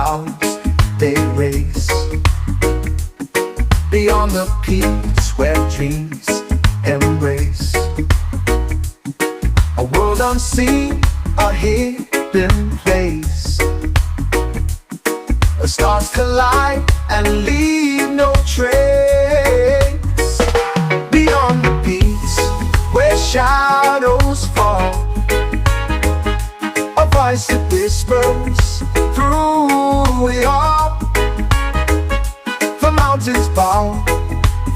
clouds they race, beyond the peaks where dreams embrace. A world unseen, a hidden place. The stars collide and leave no trace. Beyond the peaks where shadows fall, a voice that whispers through it all. The mountains bow,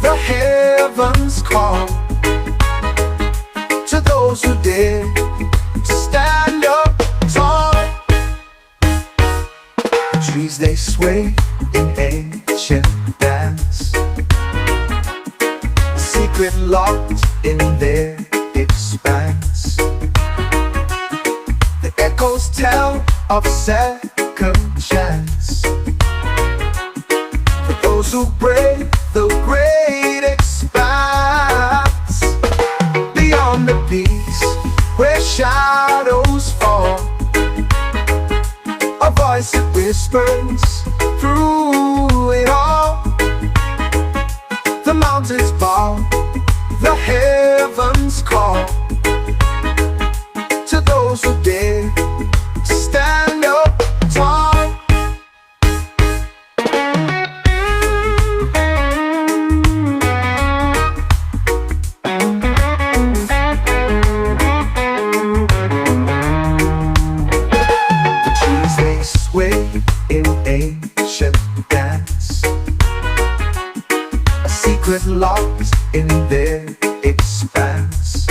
the heavens call to those who dare to stand up tall. The trees they sway in ancient dance, a secret locked in their expanse. The echoes tell of second chance for those who brave the great expanse. Beyond the peaks where shadows fall, a voice that whispers through it all. The mountains bow, the heavens call to those who dare to stand up tall. In ancient dance, a secret locked in their expanse.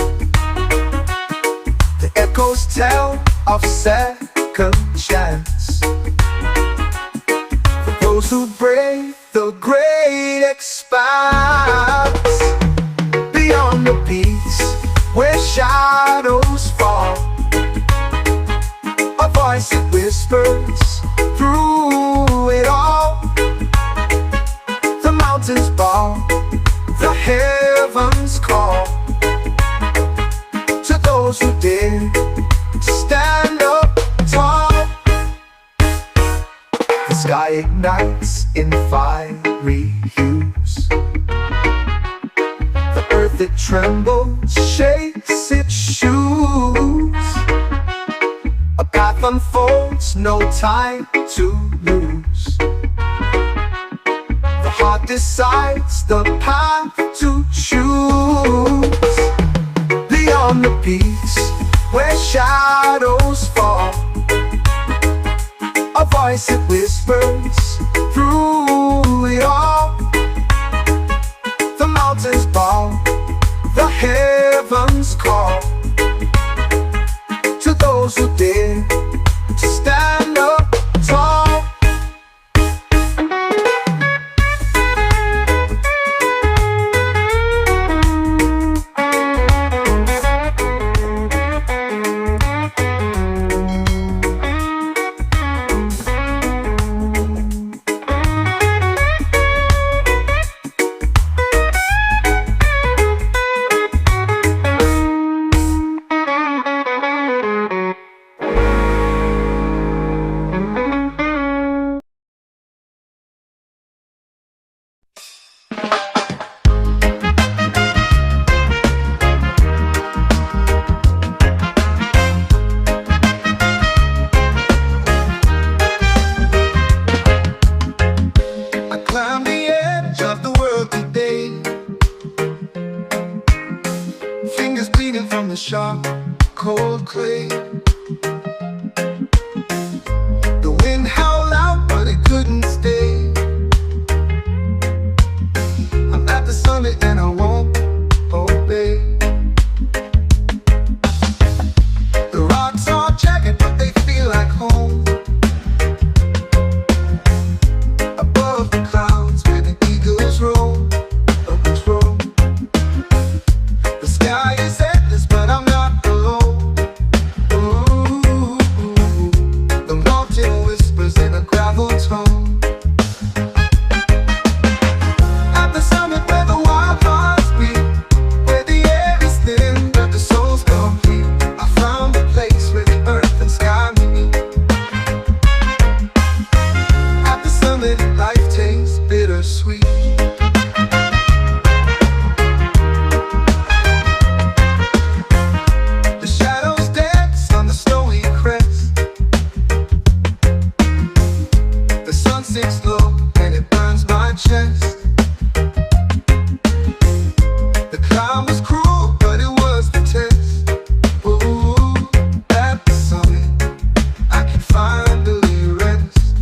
The echoes tell of second chance for those who brave the great expanse. Beyond the peaks where shadows fall, a voice that whispers through it all. The mountains bow, the heavens call to those who dare to stand up tall. The sky ignites in fiery hues, the earth it trembles, shakes its shoes. A path unfolds, no time to lose. The heart decides the path to choose. Beyond the peaks where shadows fall, a voice that whispers through it all. The mountains bow, the heavens call to those who dare to stand up tall. Sharp, cold clay. The wind howled out, but it couldn't stay. I'm at the summit and I won't obey. The rocks are jagged, but they feel like home. Above the clouds where the eagles roam. The sky is endless, but I'm not alone. Ooh, the mountain whispers in a gravel tone. At the summit where the wild hearts beat, where the air is thin but the soul's complete, I found a place where the earth and sky meet. sinks low and it burns my chest. The climb was cruel, but it was the test. Ooh, at the summit, I can finally rest.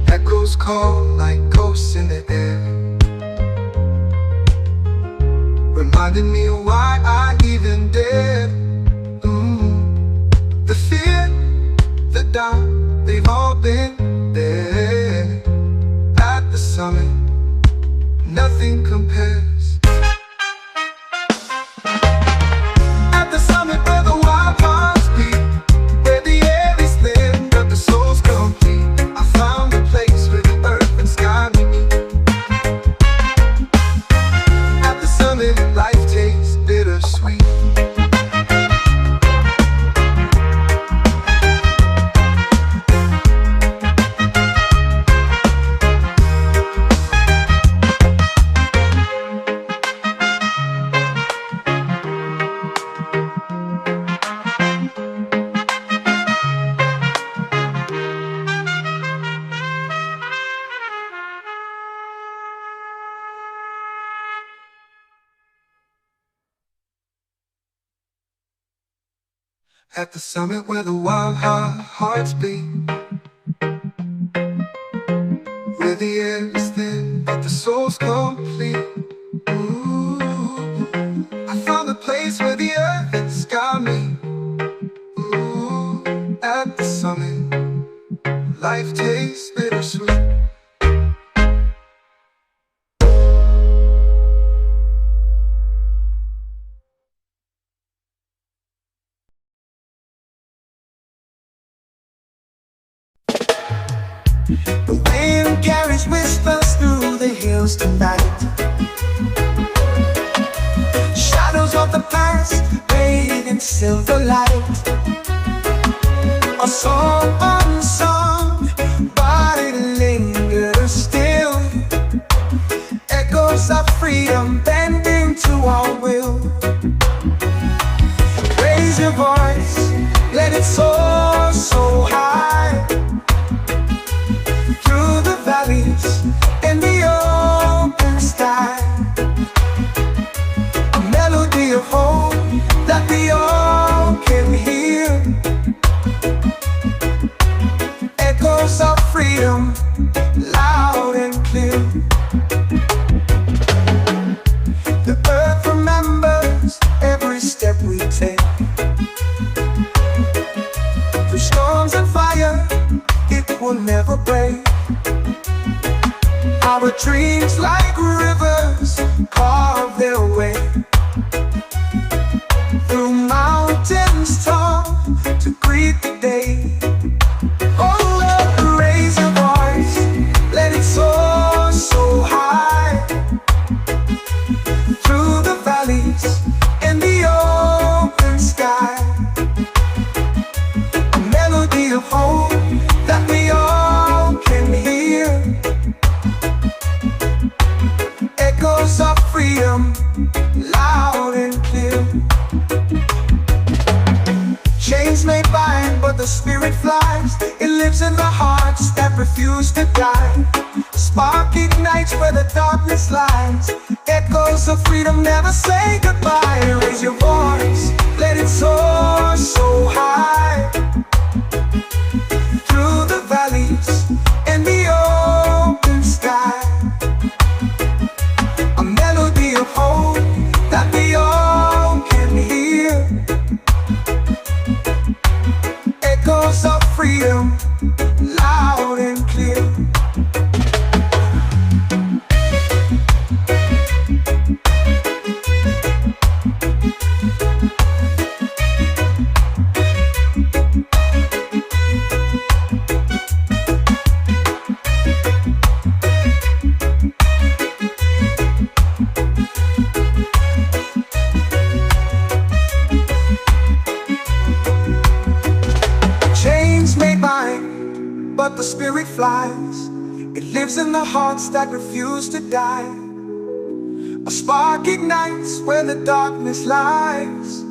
Echoes call like ghosts in the air, reminding me of why I even dared. The fear, the doubt, they've all been there. At the summit, nothing compares. At the summit where the wild hearts beat, where the air is thin but the soul's complete, I found a place where the earth and sky meet. At the summit, life tastes bittersweet. At the summit where the wild hearts beat, where the air is thin but the soul's complete. Ooh, I found a place where the earth and sky meet. Ooh, at the summit, life tastes bittersweet. The wind carries whispers through the hills tonight. Shadows of the past bathed in silver light. A song unsung, but it lingers still. Echoes of freedom bending to our will. Raise your voice, let it soar so high, through the valleys and the open sky. A melody of hope that we all can hear. Echoes of freedom, loud and clear. The earth remembers every step we take. Through storms and fire, it will never break. Our dreams like rivers carve their way through mountains tall to greet the day. Oh, Lord, raise your voice, let it soar so high, through the valleys and the open sky. A melody of hope that we all can hear. Echoes of freedom, loud and clear. Chains may bind, but the spirit flies. It lives in the hearts that refuse to die. Spark ignites where the darkness lies. Echoes of freedom never say goodbye. Raise your voice, let it soar so high, through the valleys and the open sky. A melody of hope that we all can hear. Echoes of freedom, loud and clear. But the spirit flies. It lives in the hearts that refuse to die. A spark ignites where the darkness lies.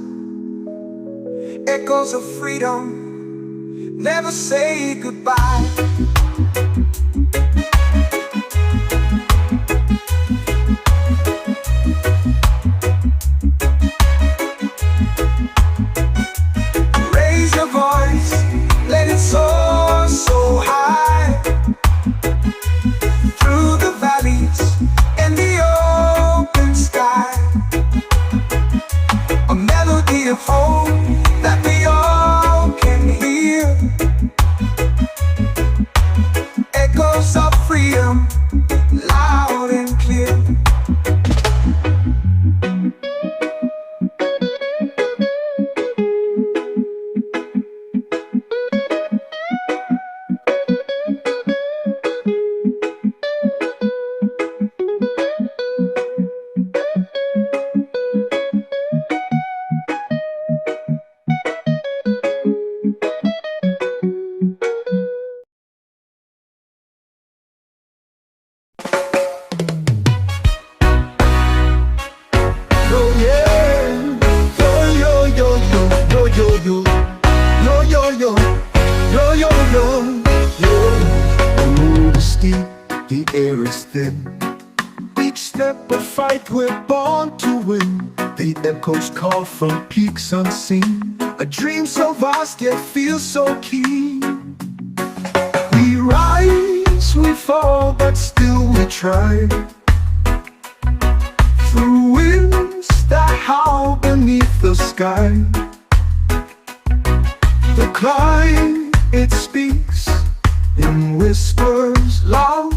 Echoes of freedom never say goodbye. Raise your voice, let it soar so high, through the valleys and the open sky. A melody of hope that we all can hear, echoes of freedom, loud and clear. The air is thin. Each step a fight, we're born to win. The echoes call from peaks unseen. A dream so vast yet feels so keen. We rise, we fall, but still we try. Through winds that howl beneath the sky. The climb, it speaks in whispers loud.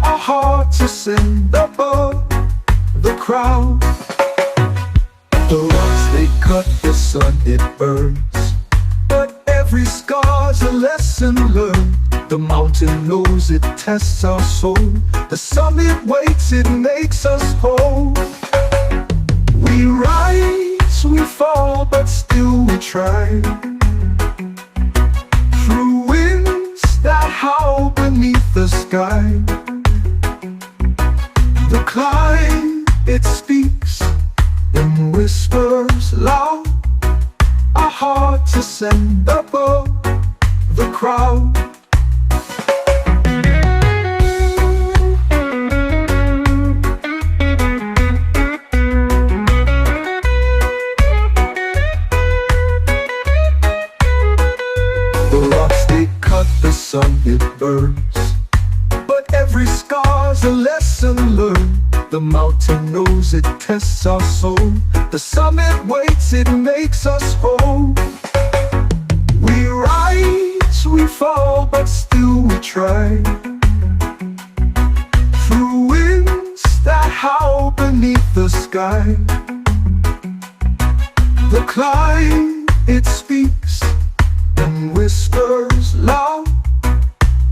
Our hearts ascend above the crowd. The rocks they cut, the sun it burns, but every scar's a lesson learned. The mountain knows it tests our soul. The summit waits, it makes us whole. We rise, we fall, but still we try. Through winds that howl beneath the sky. The climb, it speaks in whispers loud. Our hearts ascend above the crowd. The rocks they cut, the sun it burns, but every scar's a lesson learned. The mountain knows it tests our soul. The summit waits, it makes us whole. We rise, we fall, but still we try. Through winds that howl beneath the sky. The climb, it speaks in whispers loud.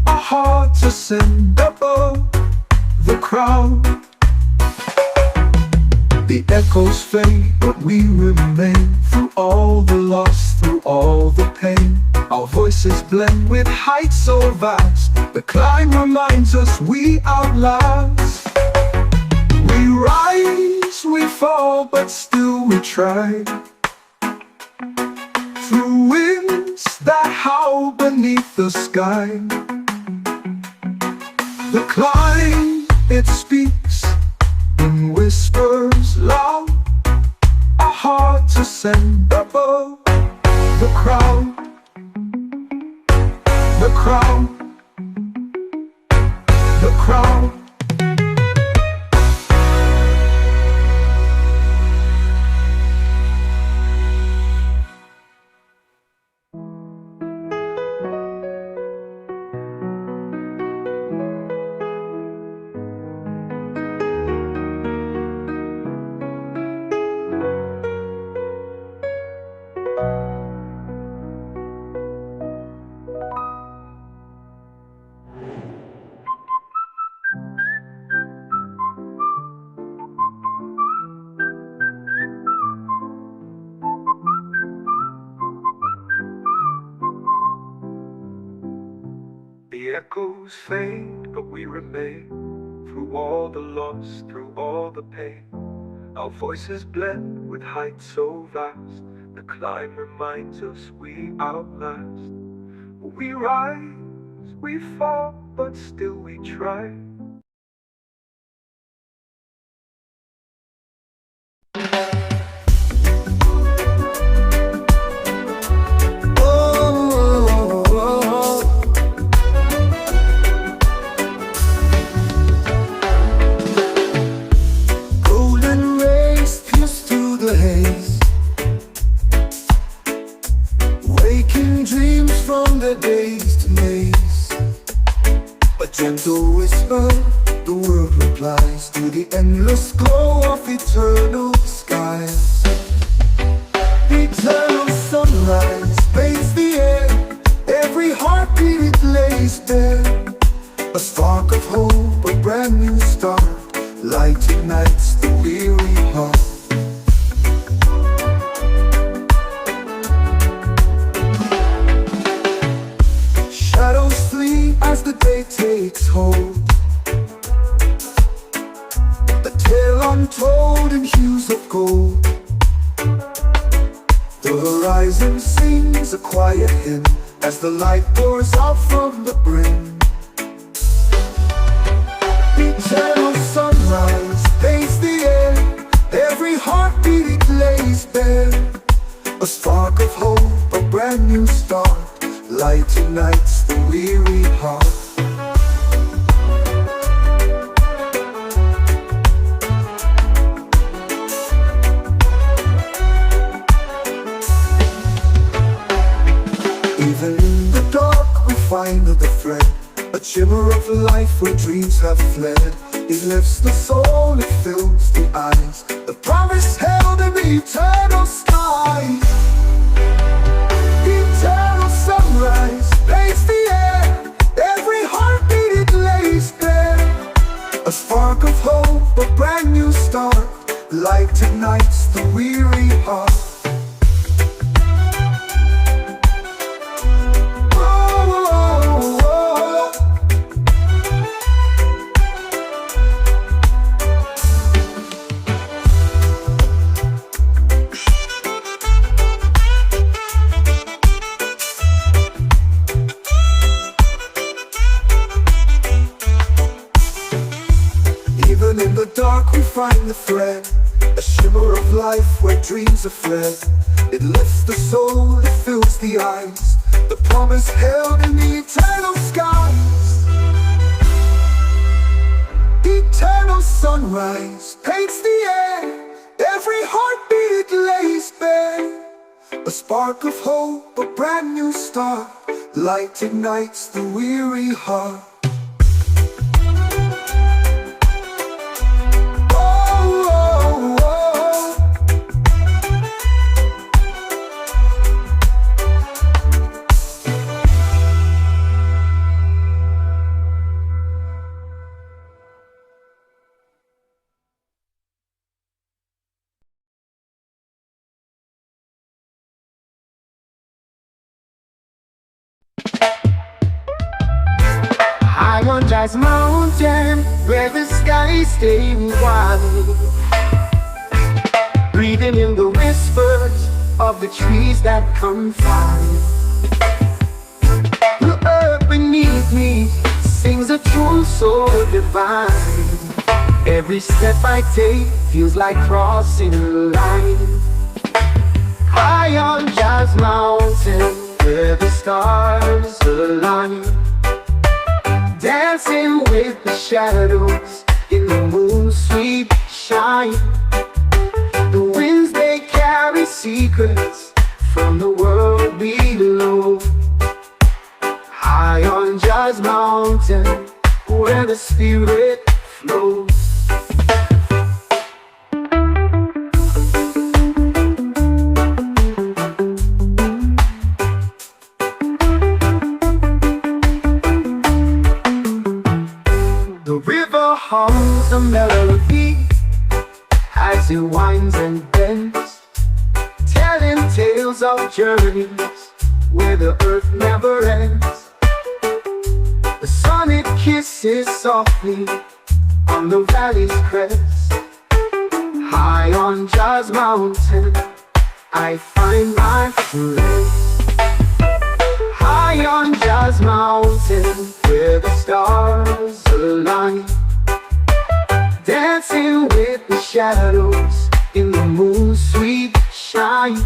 Our hearts ascend above the crowd. The echoes fade, but we remain. Through all the loss, through all the pain, our voices blend with heights so vast. The climb reminds us we outlast. We rise, we fall, but still we try. Through winds that howl beneath the sky. The climb, it speaks in whispers loud. Our hearts ascend above the crowd. The crowd. The crowd. The echoes fade, but we remain. Through all the loss, through all the pain, our voices blend with heights so vast. The climb reminds us we outlast. We rise, we fall, but still we try. Golden rays pierce through the haze, waking dreams from the days to maze. A gentle whisper, the world replies to the endless glow of eternal skies. Eternal sunrise bathes the air, every heartbeat it lays bare. A spark of hope, a brand new start, light ignites the weary heart. Shadows flee as the day takes hold, the tale untold in hues of gold. The horizon sings a quiet hymn as the light pours out from the brim. Eternal sunrise paints the air, every heartbeat it lays bare. A spark of hope, a brand new start, light ignites the weary heart. Even in the dark we find the thread, a shimmer of life where dreams have fled. It lifts the soul, it fills the eyes, the promise held in the eternal sky. Eternal sunrise paints the air, every heartbeat it lays bare. A spark of hope, a brand new start, light ignites the weary heart. Even in the dark we find the thread, a shimmer of life where dreams are fled. It lifts the soul, it fills the eyes, the promise held in the eternal skies. Eternal sunrise paints the air, every heartbeat it lays bare. A spark of hope, a brand new start, light ignites the weary heart. I'm on Jazz Mountain, where the skies stay wide, breathing in the whispers of the trees that confide. The earth beneath me sings a tune so divine. Every step I take feels like crossing a line. High on Jazz Mountain, where the stars align, dancing with the shadows in the moon's sweet shine. The winds they carry secrets from the world below. High on Jazz Mountain, where the spirit flows. The river hums a melody as it winds and bends, telling tales of journeys where the earth never ends. The sun it kisses softly on the valley's crest. High on Jazz Mountain, I find my friends. High on Jazz Jazz Mountain, where the stars align, dancing with the shadows in the moon's sweet shine.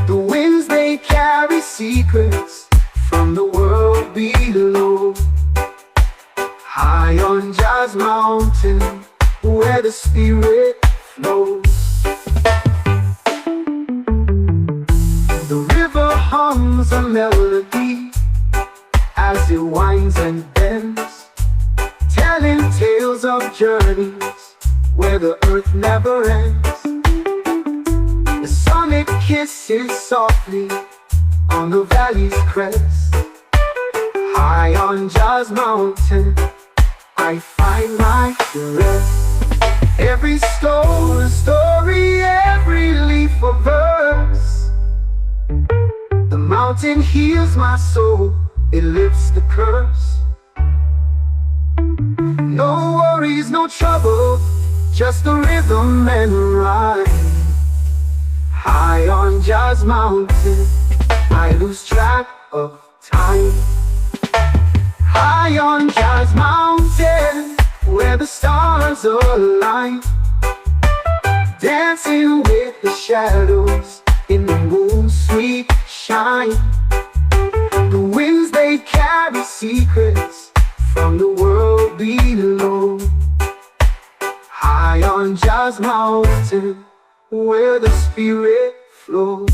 The winds they carry secrets from the world below. High on Jazz Mountain, where the spirit flows. The river hums a melody as it winds and bends, telling tales of journeys where the earth never ends. The sonic kisses softly on the valley's crest. High on Jazz Mountain, I find my rest. Every stone a story, every leaf a verse. The mountain heals my soul, it lifts the curse. No worries, no trouble, just the rhythm and rhyme. High on Jazz Mountain, I lose track of time. High on Jazz Mountain, where the stars align, dancing with the shadows in the moon's sweet shine. The winds they carry secrets from the world below. High on Jazz Mountain, where the spirit flows.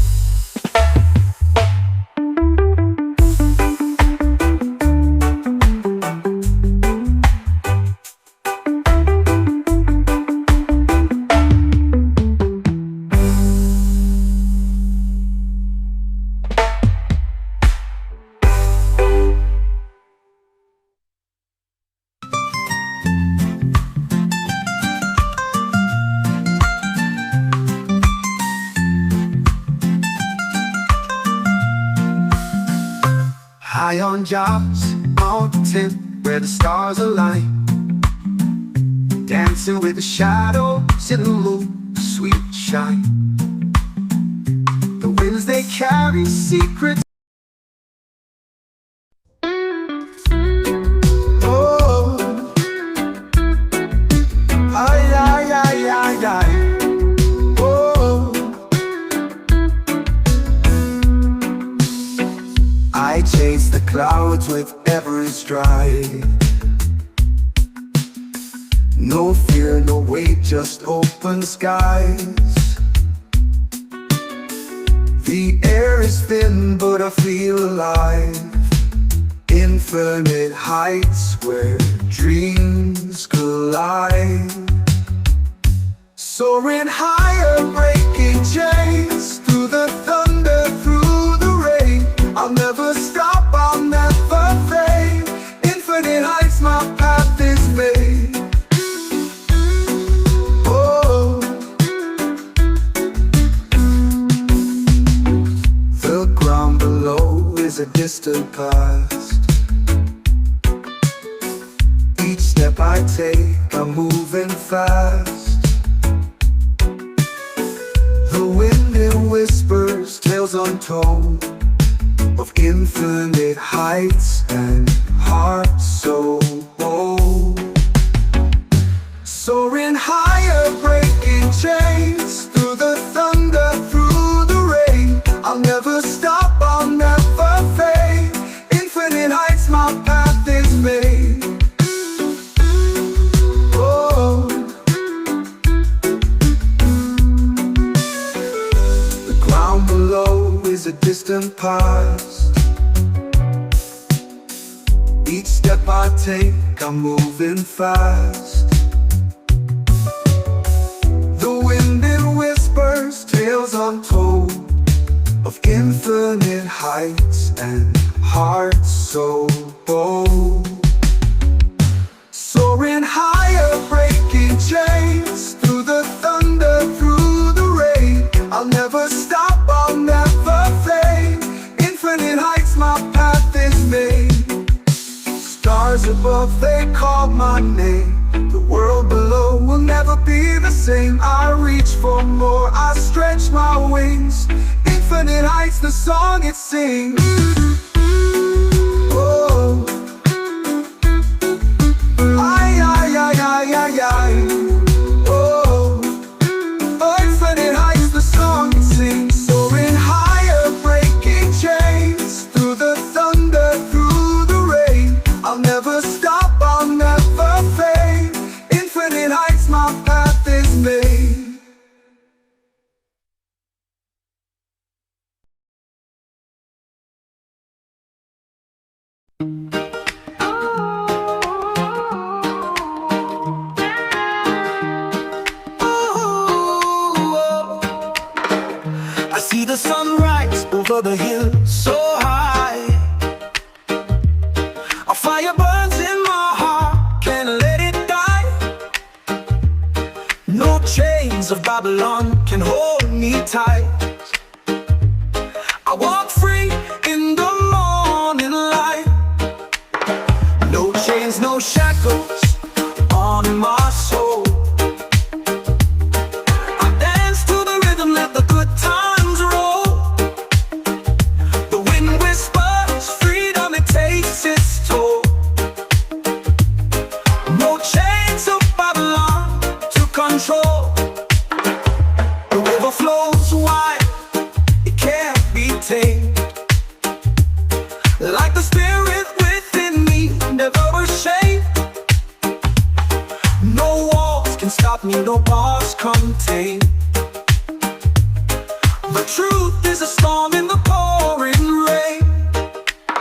High on Jazz Mountain, where the stars align, dancing with the shadows in the moon's sweet shine. The winds they carry secrets. Oh, ay, ay, ay, ay, ay. I chase the clouds with every stride. No fear, no weight, just open skies. The air is thin, but I feel alive. Infinite heights where dreams collide. Soaring higher, breaking chains, through the thunder, through the rain. I'll never stop, I'll never fade. Infinite heights, my path is made. Oh, the ground below is a distant past. Each step I take, I'm moving fast. The wind it whispers, tales untold, of infinite heights and hearts so bold. Soaring higher, breaking chains, through the thunder, through the rain. I'll never stop, I'll never fade. Infinite heights, my path is made. Oh, the ground below is a distant past. Each step I take, I'm moving fast. The wind it whispers, tales untold, of infinite heights and hearts so bold. Soaring higher, breaking chains, through the thunder, through the rain. I'll never stop, I'll never fade. Infinite heights, my path is made. Stars above, they call my name. The world below will never be the same. I reach for more, I stretch my wings. Infinite heights, the song it sings. I see the sunrise over the hill so high. A fire burns in my heart, can't let it die. No chains of Babylon can hold me tight. I walk free in the morning light. No chains, no shackles on my soul. I dance to the rhythm, let the good times roll. The wind whispers freedom, it takes its toll. No chains of Babylon to control. The river flows wide, it can't be tamed. Like the spirit within me, never ashamed. No walls can stop me, no bars contain. The truth is a storm in the pouring rain.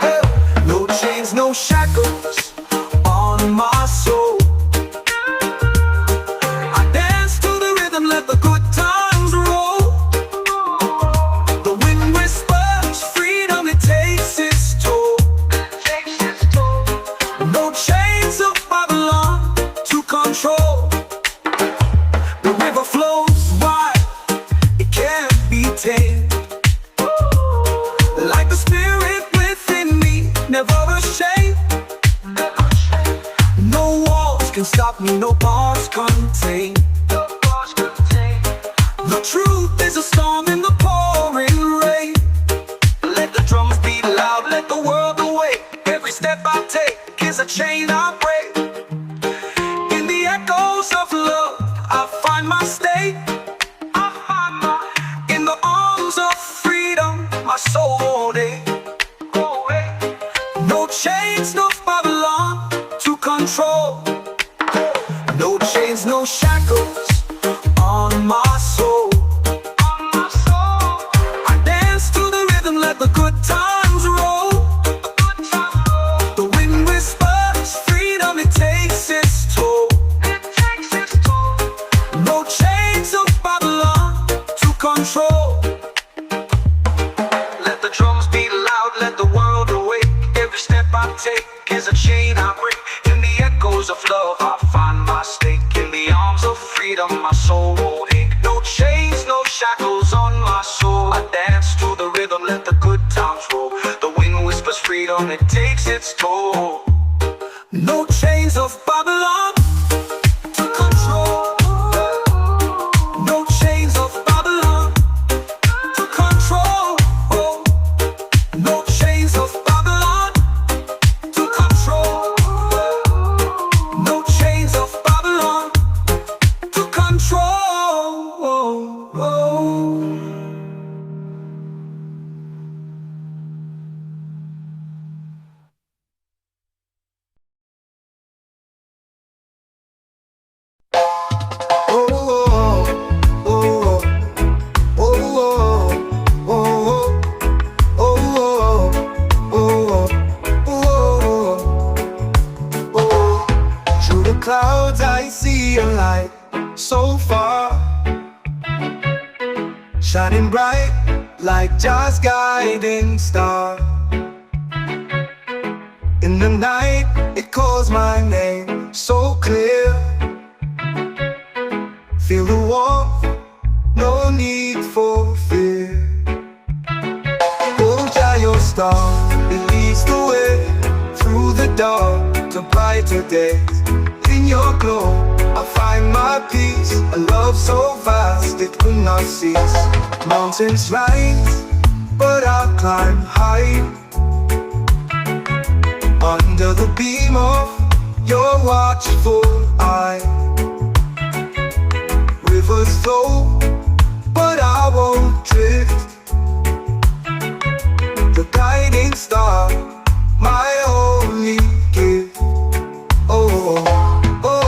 Hey, no chains, no shackles on my soul. I dance to the rhythm, let the good times roll. The wind whispers freedom, it takes its toll. No chains of Babylon to control. The river flows wide, it can't be tamed. Like the spirit within me, never ashamed. No walls can stop me, no bars contain. The truth is a storm in the pouring rain. Let the drums beat loud, let the world awake. Every step I take is a chain I break. In the echoes of love, I find my state. In the arms of freedom, my soul won't ache. No chains, no Babylon to control. No chains, no shackles on my soul. I dance to the rhythm, let the good times roll. The wind whispers freedom, it takes its toll. No chains of Babylon to control. Let the drums beat loud, let the world awake. Every step I take is a chain I break. In the echoes of love, I find my stake. In the arms of freedom, my soul won't ache. No chains, no shackles on my soul. I dance to the rhythm, let the good times roll. The wind whispers freedom, it takes its toll. No chains of Babylon to control. No chains of Babylon to control. No chains of Babylon to control. No chains of Babylon to control. Through the clouds I see a light so far, shining bright like Jah's guiding star. In the night it calls my name so clear. Feel the warmth, no need for fear. Oh Jah, your star, it leads the way through the dark to brighter days. In your glow I find my peace, a love so vast it will not cease. Mountains rise, but I'll climb high. Under the beam of your watchful eye. Rivers flow, but I won't drift. The guiding star, my only gift. Oh, oh, oh.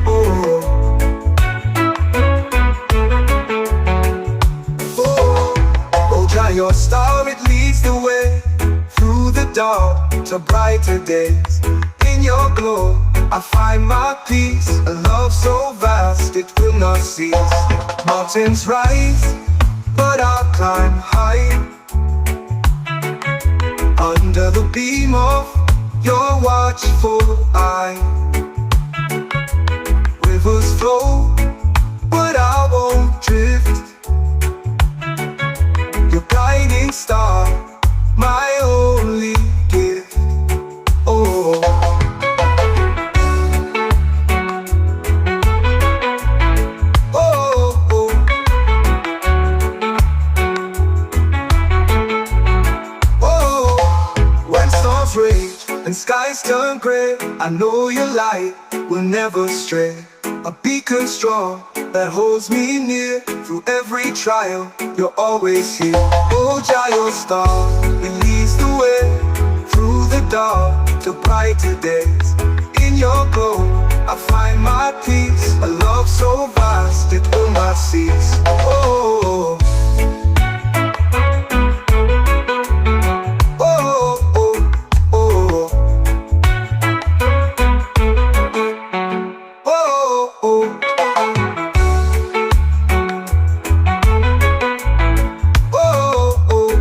Oh, oh. your star, it leads the way through the dark to brighter days. In your glow, I find my peace. A love so vast, it will not cease. Mountains rise, but I'll climb high. Under the beam of your watchful eye. Rivers flow, but I won't drift. Your guiding star, my only gift. Oh, oh, oh. Oh, when storms rage and skies turn gray, I know your light will never stray. A beacon strong that holds me near. Through every trial, you're always here. Oh, Jah, your star, it leads the way through the dark to brighter days. In your glow, I find my peace. A love so vast, it will not cease. Oh, oh, oh, oh. Oh, oh. Oh, oh.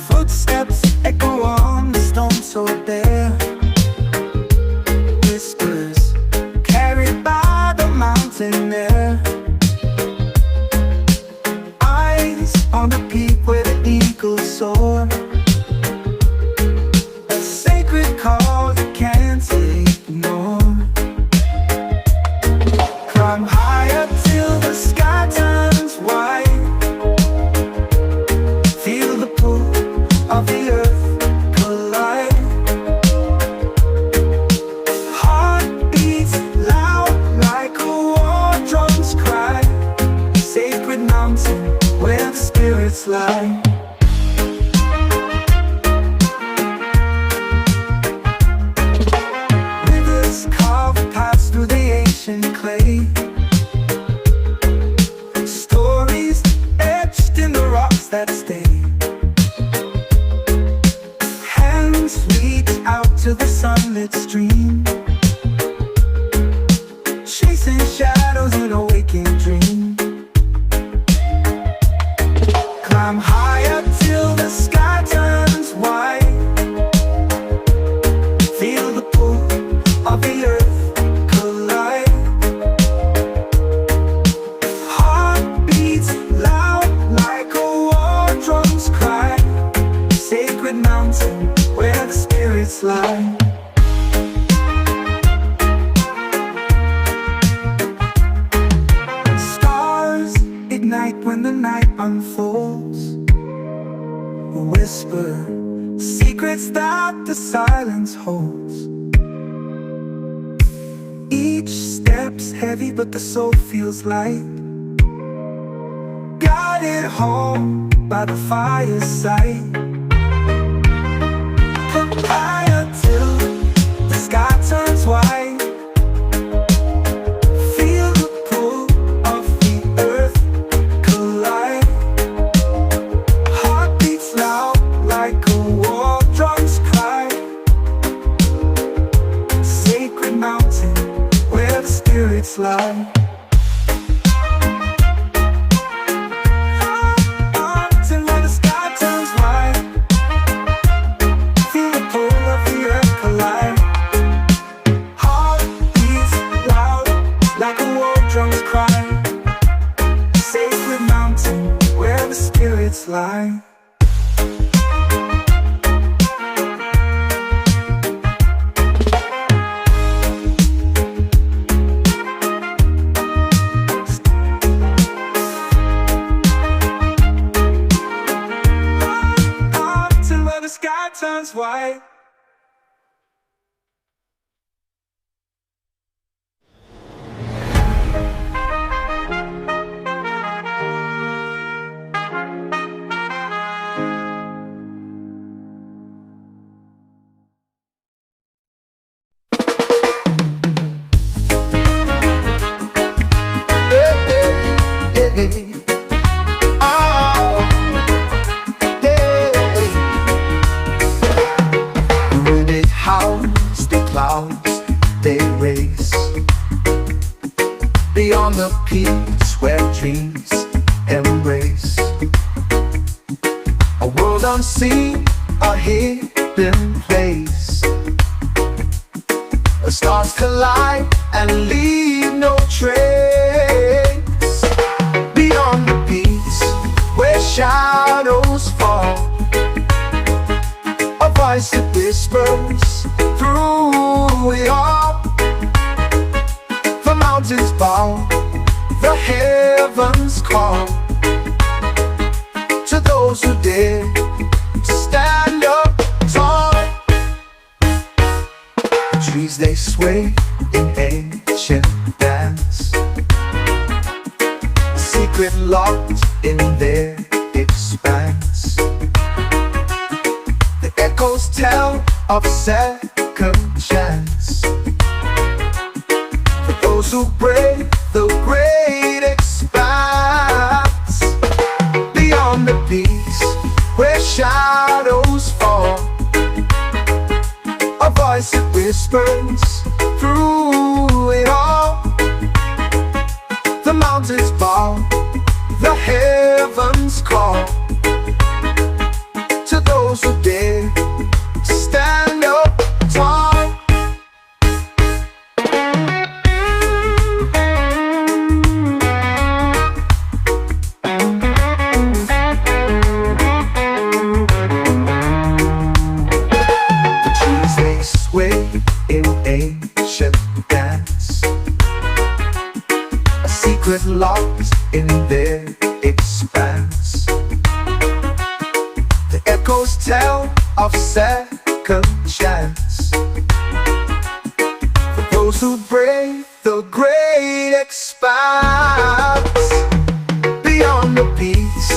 Footsteps echo on the stone so bare. Whispers carried by the mountain air. Eyes on the peak where the eagles soar. A sacred call you can't ignore. Climb higher till the sky turns white. Feel the pull of the earth collide. Heart beats loud like a war drum's cry. Sacred mountain where the spirits lie. Rivers carve paths through the ancient clay. Stories etched in the rocks that stay. Hands reach out to the sunlit stream, chasing shadows in a waking dream. Climb higher till the sky turns white. Feel the pull of the earth collide. Heart beats loud like a war drum's cry. Sacred mountain where the spirits lie. Stars ignite when the night unfolds. Whisper secrets that the silence holds. Each step's heavy but the soul feels light. Guided home by the fireside. Higher till the sky turns white. Feel the pull of the earth collide. Heart beats loud like a war drum's cry. Sacred mountain where the spirits lie. Till when the sky turns white. Feel the pull of the earth collide. turns white. When it howls, the clouds, they race beyond the peaks where dreams embrace. A world unseen, a hidden place. The stars collide and leave no trace. Beyond the peaks where shadows fall, a voice that whispers through it all. The mountains bow, the heavens call to those who dare to stand up tall. The trees they sway in ancient dance, secret locked in their expanse. The echoes tell of second chance for those who brave the great expanse. Beyond the peaks where shadows fall, a voice that whispers through it all. The mountains bow, the heavens call to those who dare to stand up tall. The trees they sway in ancient dance, a secret locked in their expanse. The echoes tell of second chance for those who brave the great expanse. Beyond the peaks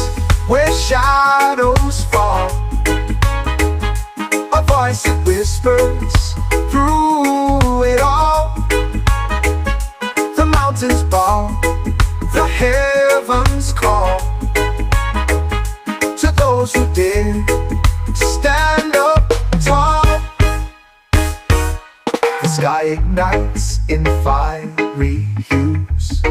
where shadows fall, a voice that whispers through it all. The mountains bow, the heavens call to those who dare to stand up tall. The sky ignites in fiery hues,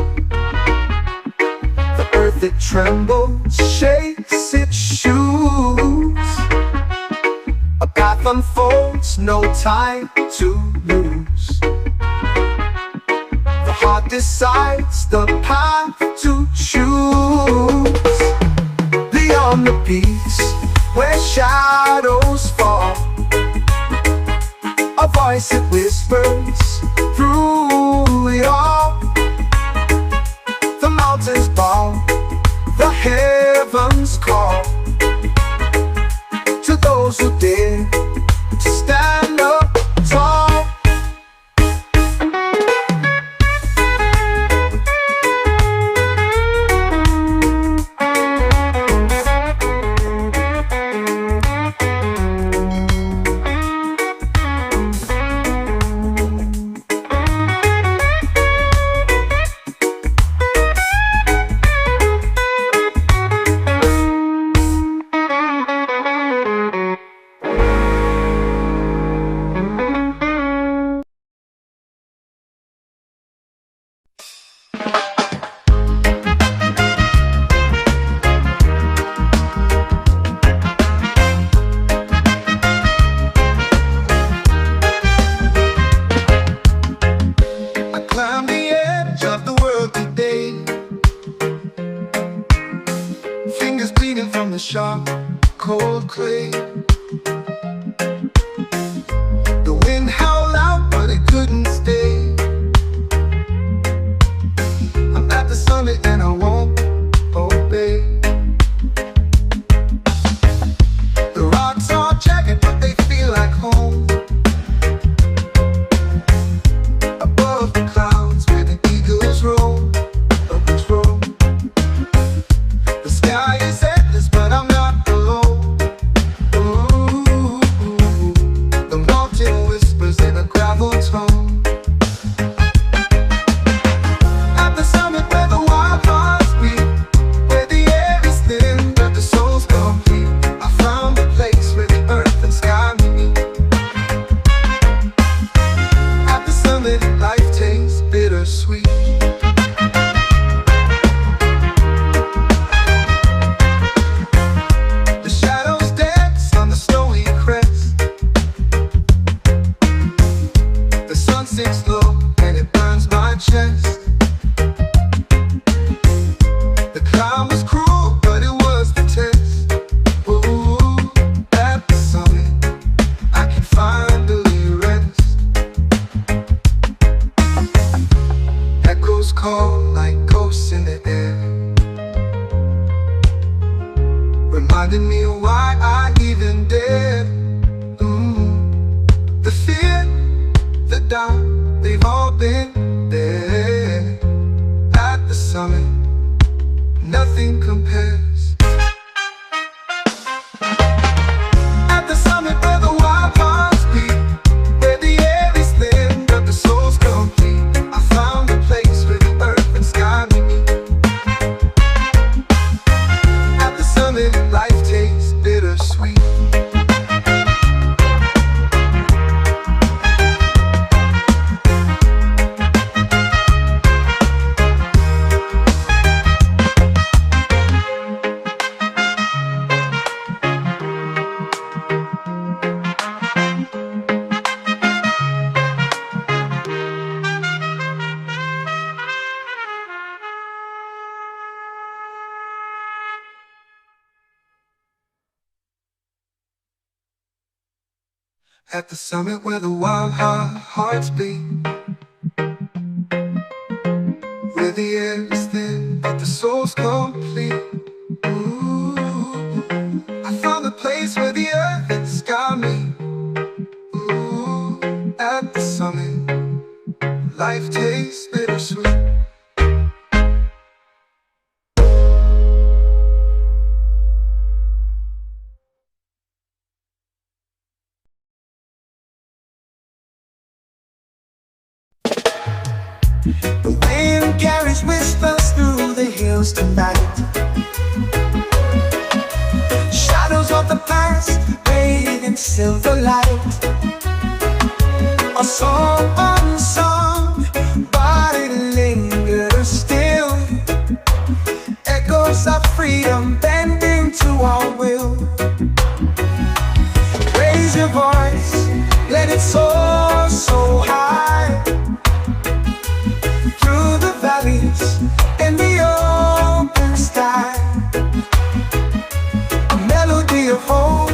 the earth it trembles, shakes its shoes. A path unfolds, no time to lose. The heart decides the path to choose. Beyond the peaks where shadows fall, a voice that whispers through it all. The mountains bow, the heavens call to those who dare to stand up tall. the sharp, cold clay. The wind howled out, but it couldn't stay. I'm at the summit and I won't obey. The rocks are jagged, but they At the summit where the wild hearts beat, where the air is thin but the soul's complete. Ooh, I found a place where the earth and sky meet. Ooh, at the summit, life tastes bittersweet. The wind carries whispers through the hills tonight. Shadows of the past bathed in silver light. A song unsung, but it lingers still. Echoes of freedom bending to our will. Raise your voice, let it soar so high. Through the valleys and the open sky. A melody of hope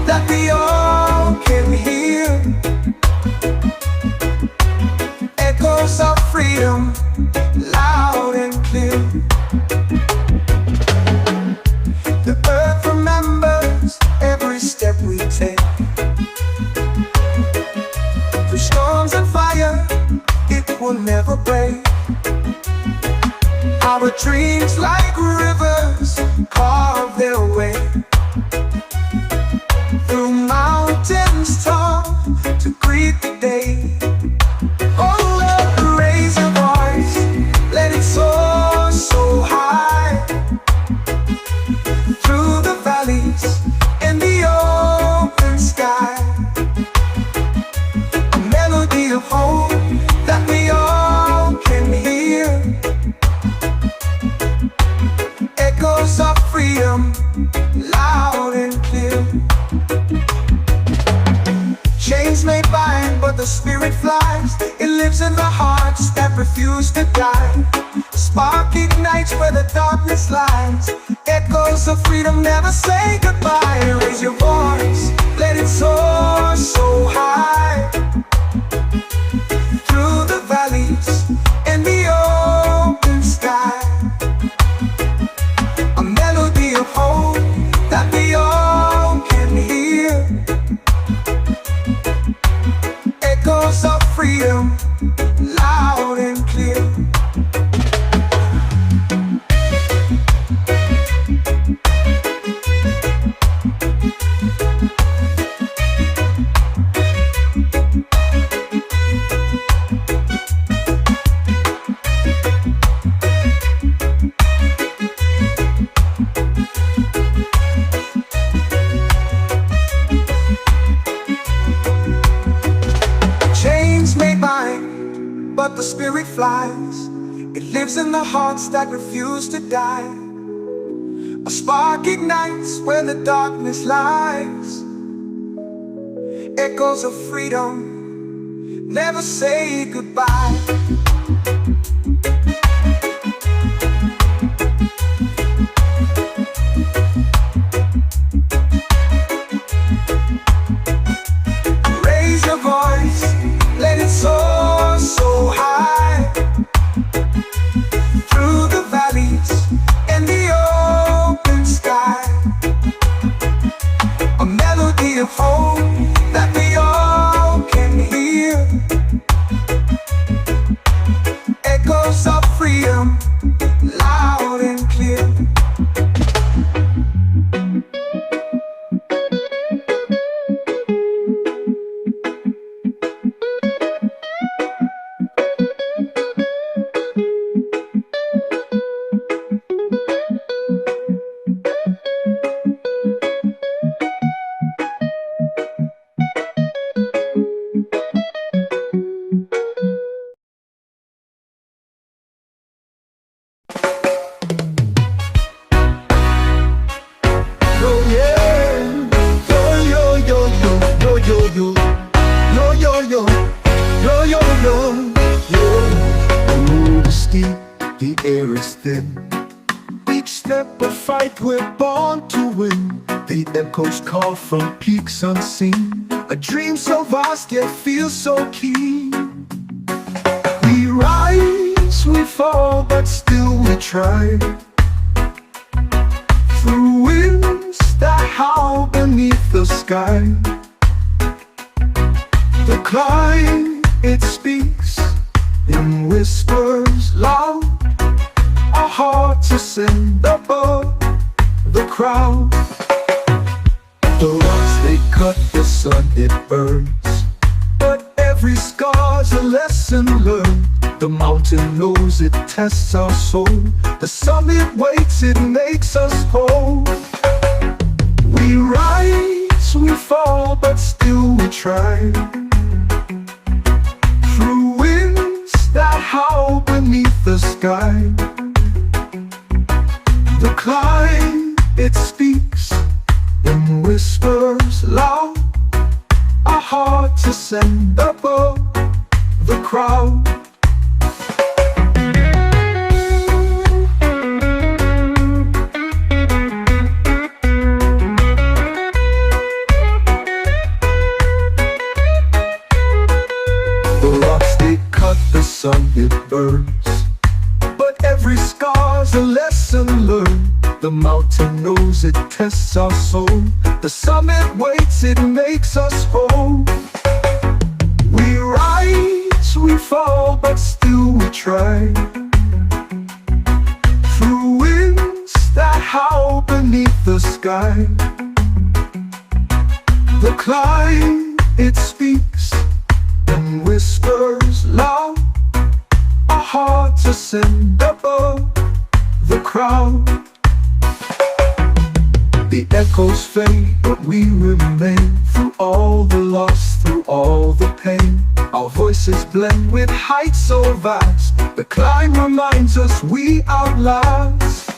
that we all can hear. Echoes of freedom, loud and clear. The earth remembers every step we take. Through storms and fire, it will never break. Our dreams like rivers carve their way. Through mountains tall to greet the day. Oh Lord, raise your voice, let it soar so high. Through the valleys and the open sky. A melody of hope that we all can hear. Echoes of freedom, loud and clear. Chains may bind, but the spirit flies. It lives in the hearts that refuse to die. Spark ignites where the darkness lies. Echoes of freedom never say goodbye. Raise your voice, let it soar so high. Through the valleys and the open sky. A melody of hope that we all can hear. Echoes of freedom, loud and clear. But the spirit flies. It lives in the hearts that refuse to die. A spark ignites where the darkness lies. Echoes of freedom never say goodbye. Raise your voice, let it soar so high. Through the valleys and the open sky. A melody of hope that we all can hear. Echoes of freedom, loud and clear. The air is thin. Each step a fight, we're born to win. The echoes call from peaks unseen. A dream so vast yet feels so keen. We rise, we fall, but still we try. Through winds that howl beneath the sky. The climb, it speaks in whispers loud. Our hearts ascend above the crowd. The rocks they cut, the sun it burns, but every scar's a lesson learned. The mountain knows it tests our soul. The summit waits, it makes us whole. We rise, we fall, but still we try. Through winds that howl beneath the sky. The climb, it speaks in whispers loud. Our hearts ascend above the crowd. The rocks they cut, the sun it burns, but every scar's a lesson learned. The mountain knows it tests our soul. The summit waits, it makes us whole. We rise, we fall, but still we try. Through winds that howl beneath the sky. The climb, it speaks in whispers loud. Our hearts ascend above the crowd. The echoes fade, but we remain. Through all the loss, through all the pain, our voices blend with heights so vast. The climb reminds us we outlast.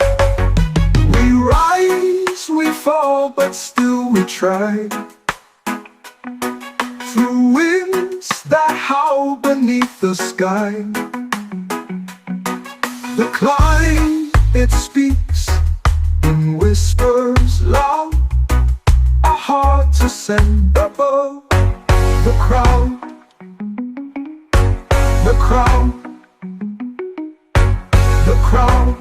We rise, we fall, but still we try. Through winds that howl beneath the sky. The climb, it speaks in whispers loud. Our hearts ascend above the crowd. The crowd. The crowd.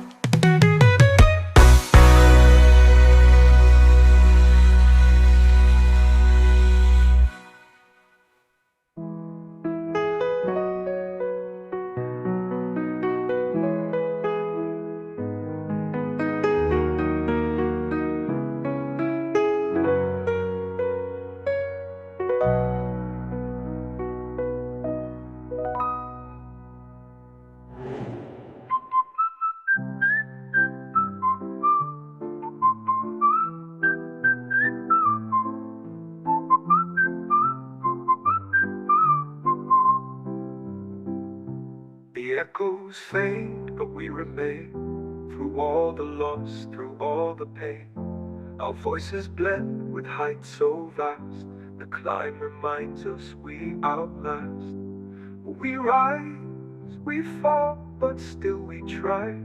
The echoes fade, but we remain. Through all the loss, through all the pain, our voices blend with heights so vast. The climb reminds us we outlast. We rise, we fall, but still we try.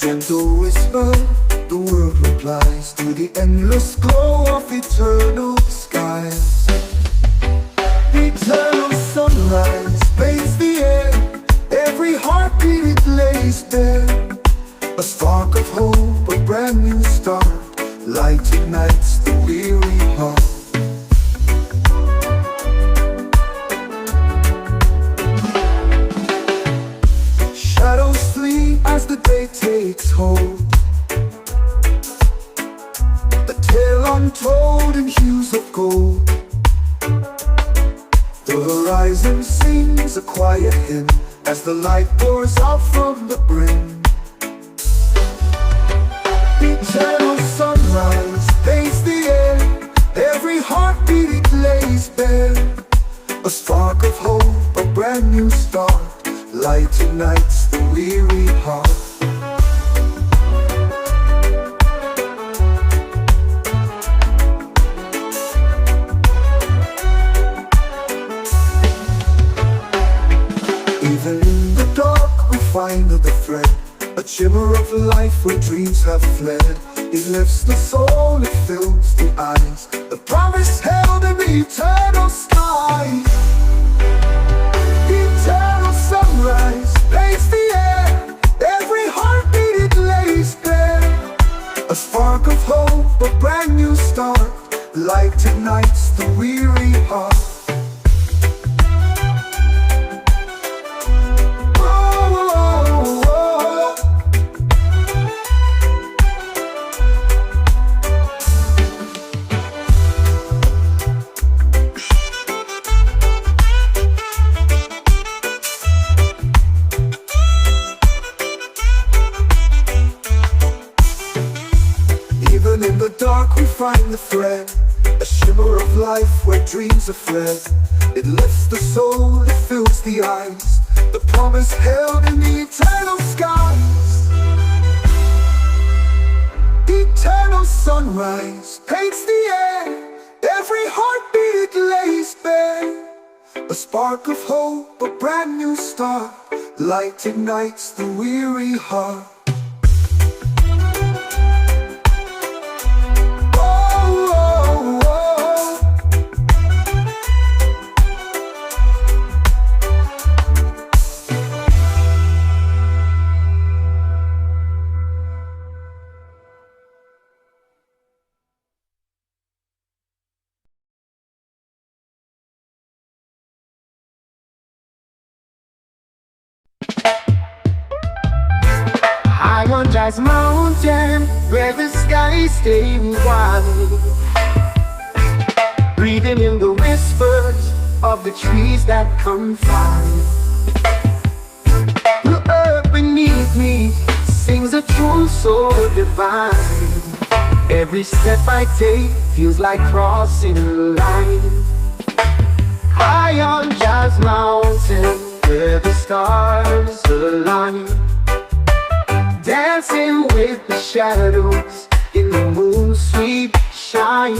Gentle whisper, the world replies to the endless glow of eternal skies. Eternal sunrise bathes the air, every heartbeat it lays bare. A spark of hope, a brand new start, light ignites the weary heart. Shadows flee as the day takes hold. The tale untold in hues of gold. The horizon sings a quiet hymn as the light pours out from the brim. Eternal sunrise bathes the air, every heartbeat it lays bare. A A spark of hope, a brand new start, light ignites the weary heart. Even in the dark we find the thread, a shimmer of life where dreams have fled. It lifts the soul, it fills the eyes, the promise held in the eternal sky. The eternal sunrise paints the air, every heartbeat it lays bare. A spark of hope, a brand new start, light ignites the weary heart. Even in the dark we find the thread, a shimmer of life where dreams are fled. It lifts the soul, it fills the eyes, the promise held in the eternal skies. The eternal sunrise paints the air, every heartbeat it lays bare. A spark of hope, a brand new start, light ignites the weary heart. High on Jazz Mountain, where the skies stay wide, breathing in the whispers of the trees that confide. The earth beneath me sings a tune so divine. Every step I take feels like crossing a line. High on Jazz Mountain, where the stars align, dancing with the shadows in the moon's sweet shine.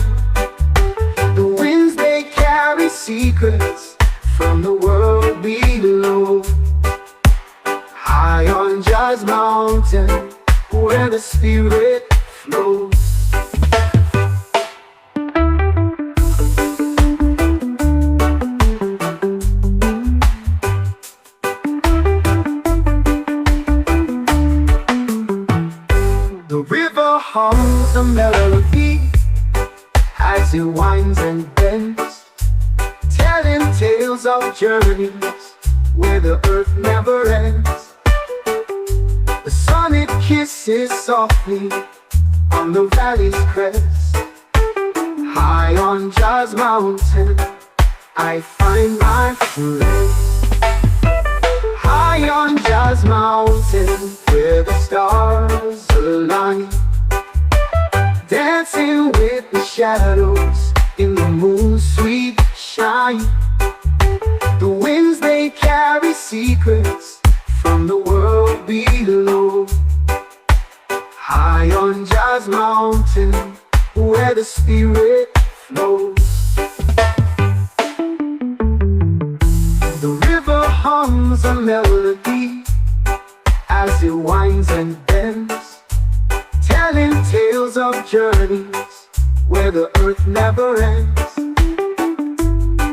The winds they carry secrets from the world below. High on Jazz Mountain, where the spirit flows. The river hums a melody as it winds and bends, telling tales of journeys where the earth never ends. The sun it kisses softly on the valley's crest. High on Jazz Mountain, I find my rest. High on Jazz Mountain, where the stars align, dancing with the shadows in the moon's sweet shine. The winds they carry secrets from the world below. High on Jazz Mountain, where the spirit flows. The river hums a melody as it winds and bends, telling tales of journeys where the earth never ends.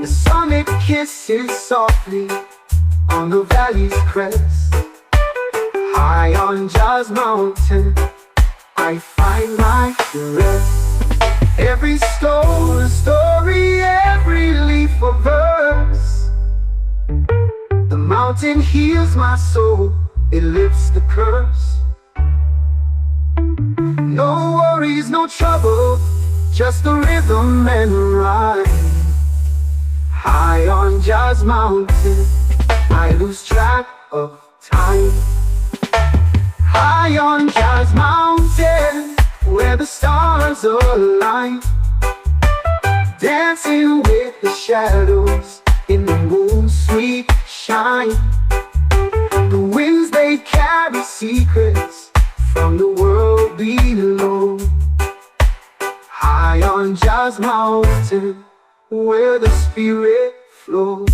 The sun it kisses softly on the valley's crest. High on Jazz Mountain, I find my rest. Every stone a story, every leaf a verse. The mountain heals my soul, it lifts the curse. No worries, no trouble, just the rhythm and rhyme. High on Jazz Mountain, I lose track of time. High on Jazz Mountain, where the stars align, dancing with the shadows in the moon's sweet shine. The winds they carry secrets from the world below. High on Jazz Mountain, where the spirit flows.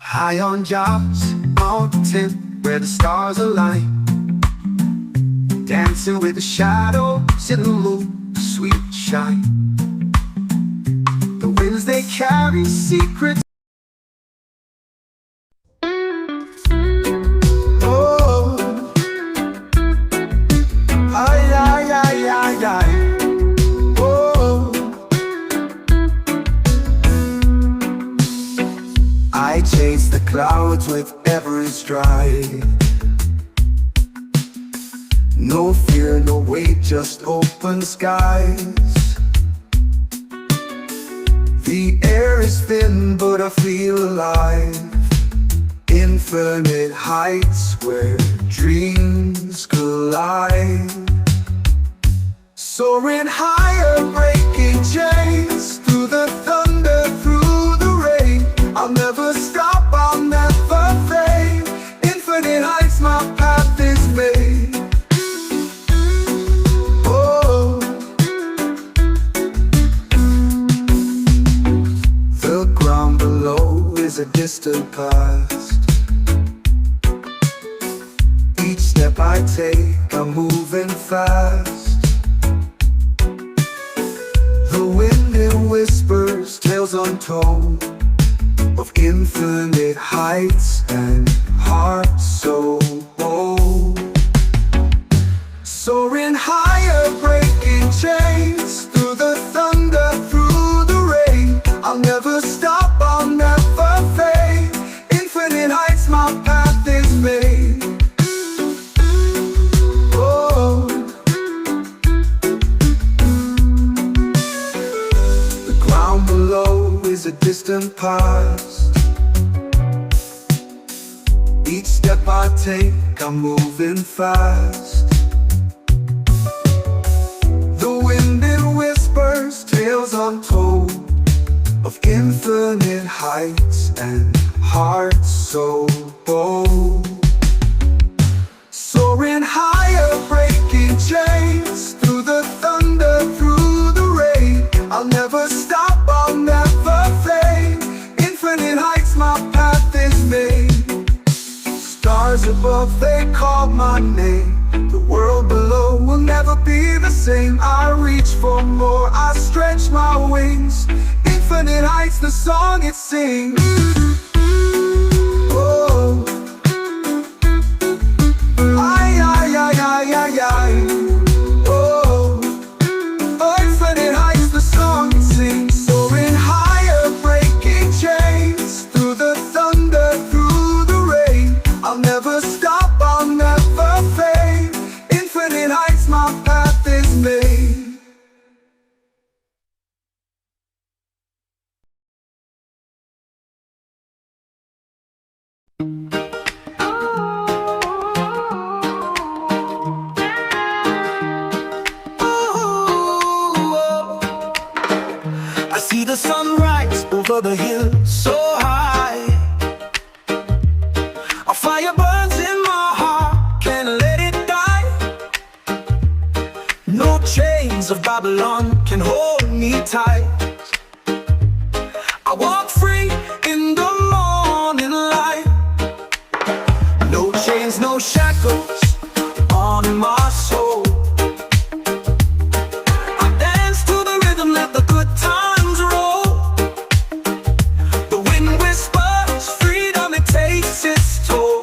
High on Jazz Mountain, where the stars align, dancing with the shadows in the moon's sweet shine. The winds they carry secrets. Oh, ay, ay, ay, ay, ay. I chase the clouds with every stride. No fear, no weight, just open skies. The air is thin, but I feel alive. Infinite heights where dreams collide. Soaring higher, breaking chains, through the thunder, through the rain. I'll never stop, I'll never fade. Infinite heights, my path is made. Oh, the ground below is a distant past. Each step I take, I'm moving fast. The wind it whispers, tales untold, of infinite heights and hearts so bold. Soaring higher, breaking chains, through the thunder, through the rain. I'll never stop, I'll never fade. Infinite heights, my path is made. Oh, the ground below is a distant past. Each step I take, I'm moving fast. The wind it whispers, tales untold, of infinite heights and hearts so bold. Soaring higher, breaking chains, through the thunder, through the rain. I'll never stop, I'll never fade. Infinite heights, my path is made. Stars above, they call my name. The world below will never be the same. I reach for more, I stretch my wings. Infinite heights, the song it sings. Oh, ay, ay, ay, ay, ay, ay. Oh, oh, infinite heights, the song it sings. Soaring higher, breaking chains, through the thunder, through the rain. I'll never stop, I'll never fade. Infinite heights, my path is made. I see the sunrise over the hill so high. A fire burns in my heart, can't let it die. No chains of Babylon can hold me tight. I walk free in the morning light. No chains, no shackles on my soul. I dance to the rhythm, let the good times roll. The wind whispers, freedom it takes its toll.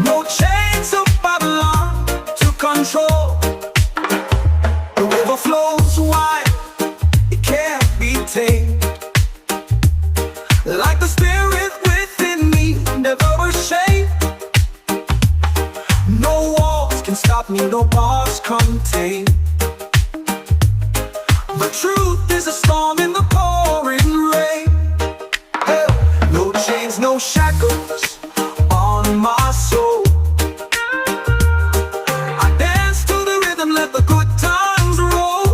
No chains of Babylon to control. The river flows wide. me, no bars contain. The truth is a storm in the pouring rain. Hey, no chains, no shackles on my soul. I dance to the rhythm, let the good times roll.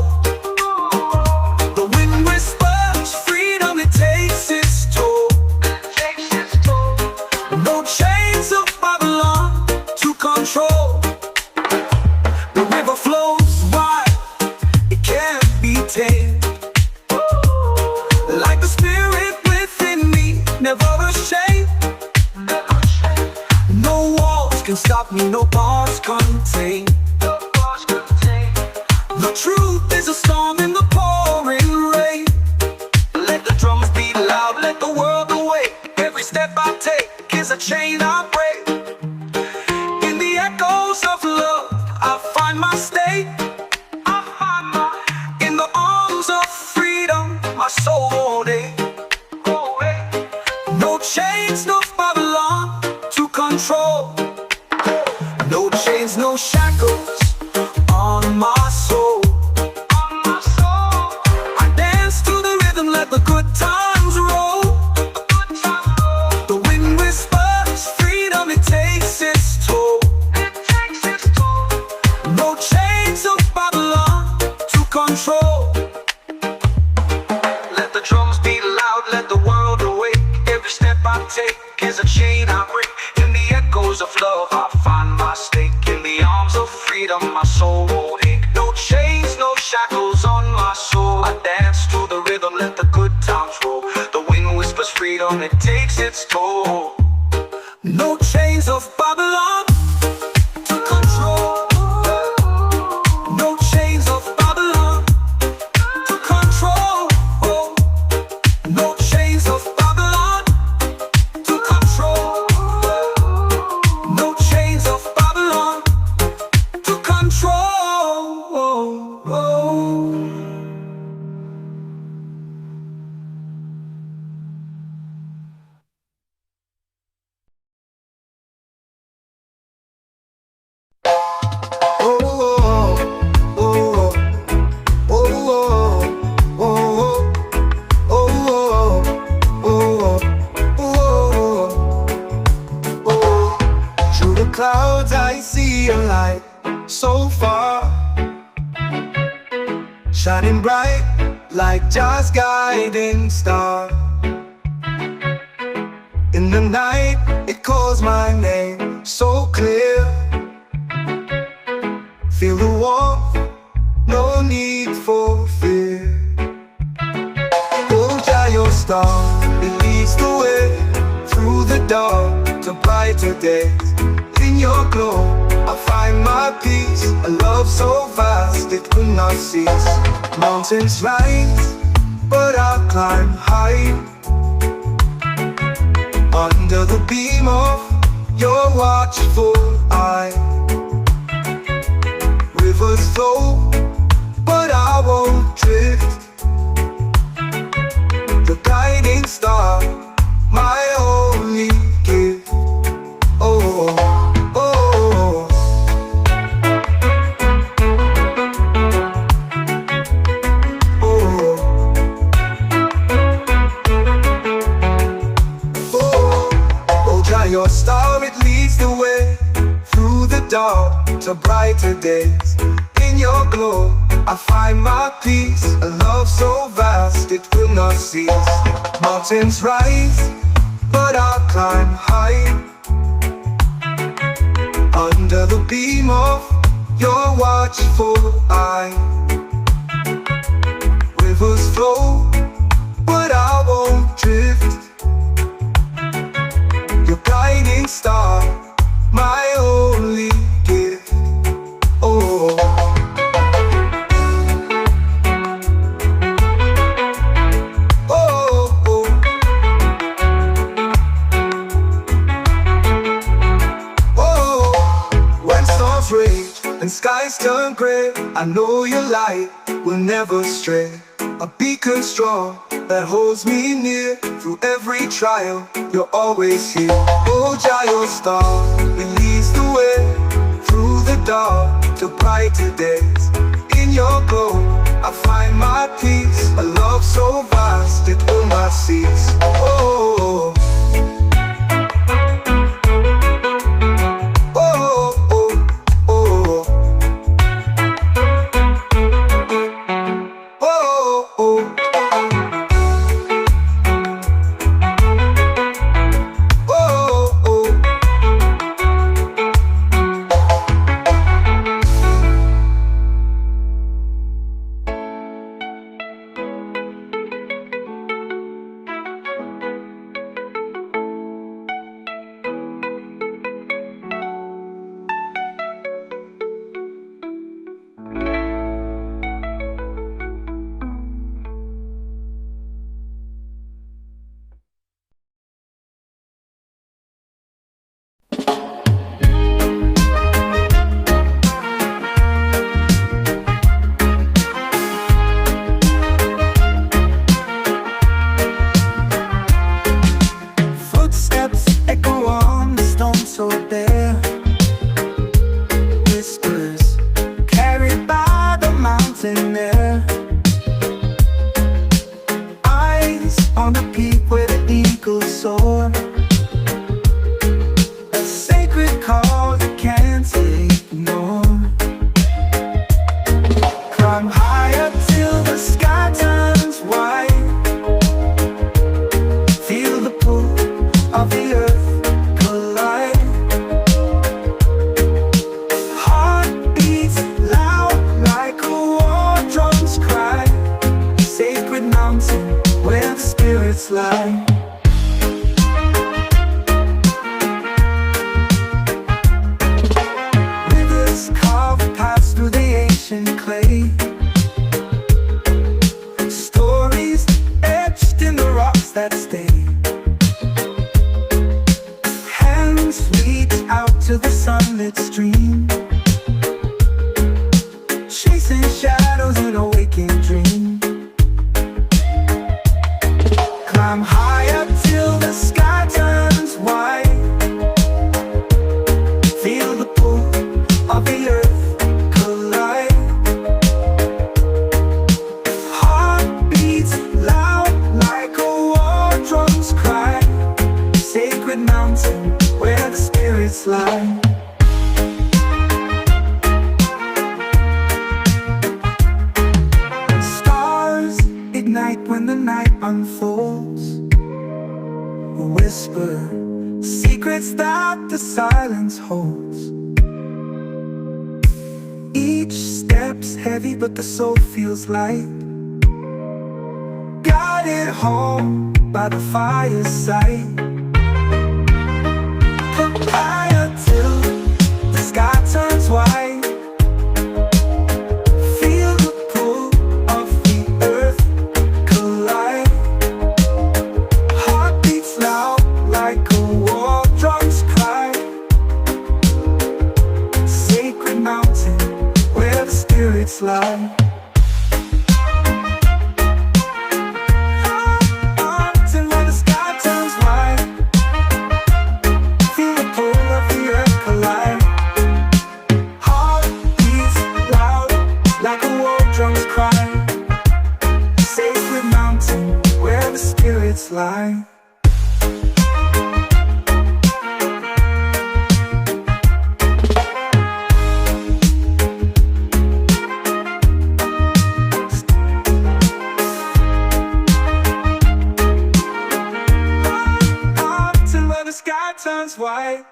The wind whispers freedom, it takes its toll. No chains of Babylon to control. The river flows wide, it can't be tamed. Like the spirit within me, never ashamed. No walls can stop me, no bars contain. The truth is a storm in the pouring rain. Let the drums beat loud, let the world awake. Every step I take is a chain I break. In the echoes of love, I find my state. In the arms of freedom, my soul won't ache. No chains, no Babylon to control. No chains, no shackles on my soul. I dance to the rhythm, let the good times roll. The wind whispers freedom, it takes its toll. No chains of Babylon to control. Let the drums beat loud, let the world awake. Every step I take is a chain I break. In the echoes of love, I find my stake. In the arms of freedom, my soul won't ache. No chains, no shackles on my soul. I dance to the rhythm, let the good times roll. The wind whispers freedom, it takes its toll. No chains of Babylon to control. No chains of Babylon to control. No chains of Babylon to control. No chains of Babylon to control. Through the clouds I see a light so far, shining bright like just guiding star. In the night it calls my name so clear. Feel the warmth, no need for fear. Hold out your star, it leads the way through the dark to brighter days. In your glow, I find my peace. A love so vast it will not cease. Mountains rise, but I'll climb high. Under the beam of your watchful eye. Rivers flow, but I won't drift. The guiding star, my only gift. Oh, oh, oh, oh. Oh, try your star, it leads the way through the dark to brighter days. In your glow, I find my peace. A love so vast it will not cease. Mountains rise, but I'll climb high. Under the beam of your watchful eye. Rivers flow, but I won't drift. Your guiding star, my only gift. Oh, oh, oh. Oh, when storms rage and skies turn gray, I know your light will never stray. A beacon strong that holds me near. Through every trial, you're always here. Oh, Jah, your star, it leads the way through the dark to brighter days. In your glow, I find my peace. A love so vast it will not cease. Oh, oh, oh, oh, oh, oh. Footsteps echo on the stone so bare. Whispers carried by the mountain air. Eyes on the peak where the eagles soar. A sacred call that can't ignore. Climb higher till the sky turns white. Feel the pull of the earth collide. Heart beats loud like a war drum's cry. Sacred mountain where the spirits lie. Rivers carve paths through the ancient clay. Stories etched in the rocks that stay. Hands reach out to the sunlit stream, chasing shadows in a waking dream. Climb higher till the sky turns white. Feel the pull of the earth collide. Heart beats loud like a war drum's cry. Sacred mountain where the spirits lie. Stars ignite when the night unfolds. A whisper, secrets that the silence holds. Each step's heavy but the soul feels light. Guided home by the fireside. Higher till the sky turns white. Feel the pull of the earth collide. Heart beats loud like a war drum's cry. Sacred mountain where the spirits lie. Until when the sky turns white. Feel the pull of the earth collide. Heart beats loud like a war drum's cry. Sacred mountain where the spirits lie. Until when the sky turns white.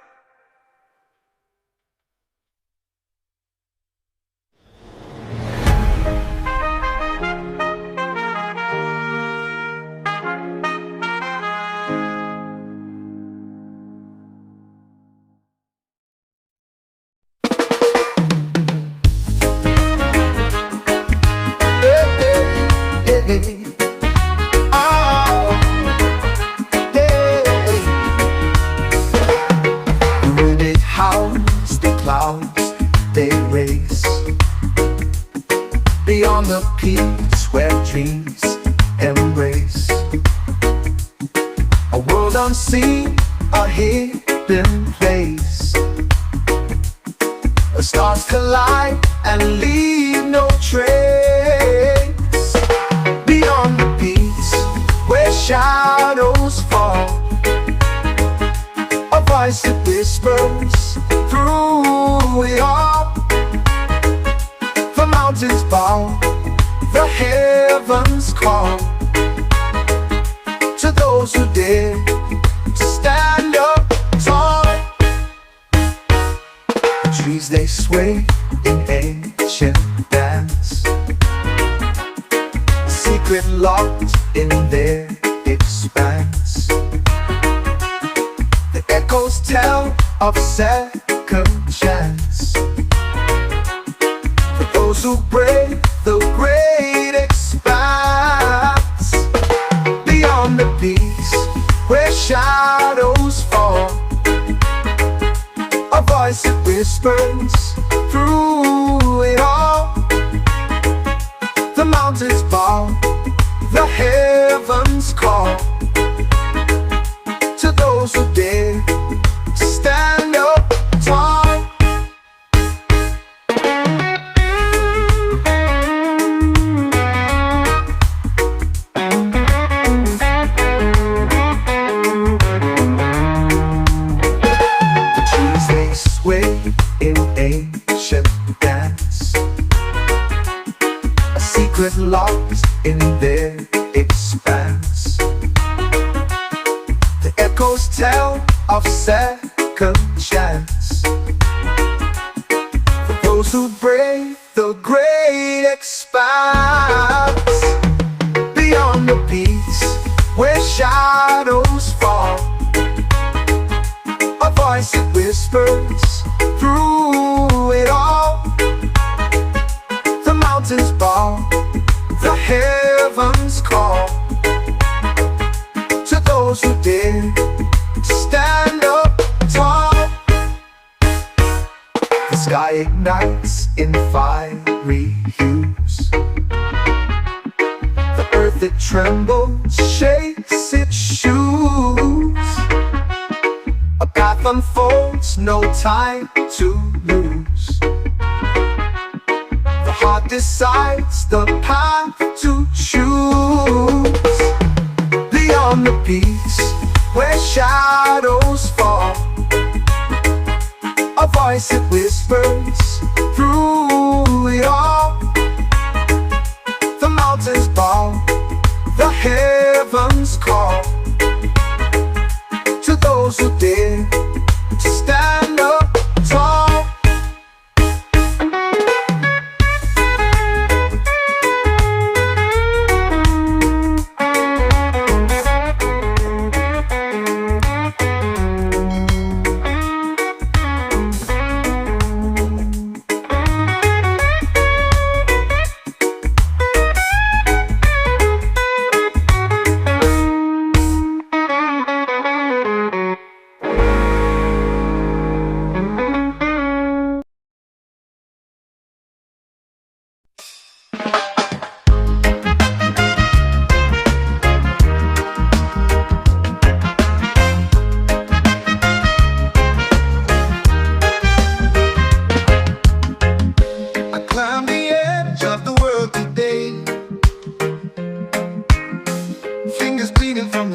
Beyond the peaks where dreams embrace a world unseen, a hidden place. The stars collide shadows fall. A voice that whispers through it all. The mountains bow, the heavens call to those who dare to stand up tall. The trees they sway in ancient dance, secret locked in their expanse. The echoes tell of second chance for those who brave the great expanse. Beyond the peaks where shadows fall, a voice that whispers through it all. The mountains bow, the heavens call to those who dare to stand up tall. The trees they sway in ancient dance, a secret locked in their expanse. The echoes tell of second chance for those who brave the great expanse. Beyond the peaks where shadows fall, a voice that whispers through it all. The mountains bow, the heavens call to those who dare to stand up tall. The sky ignites in fiery hues, the earth that trembles shakes its shoes. A path unfolds, no time to lose. The heart decides the path to choose. Beyond the peaks where shadows fall, a voice that whispers through it all. The mountains bow, the heavens call to those who dare to stand up tall.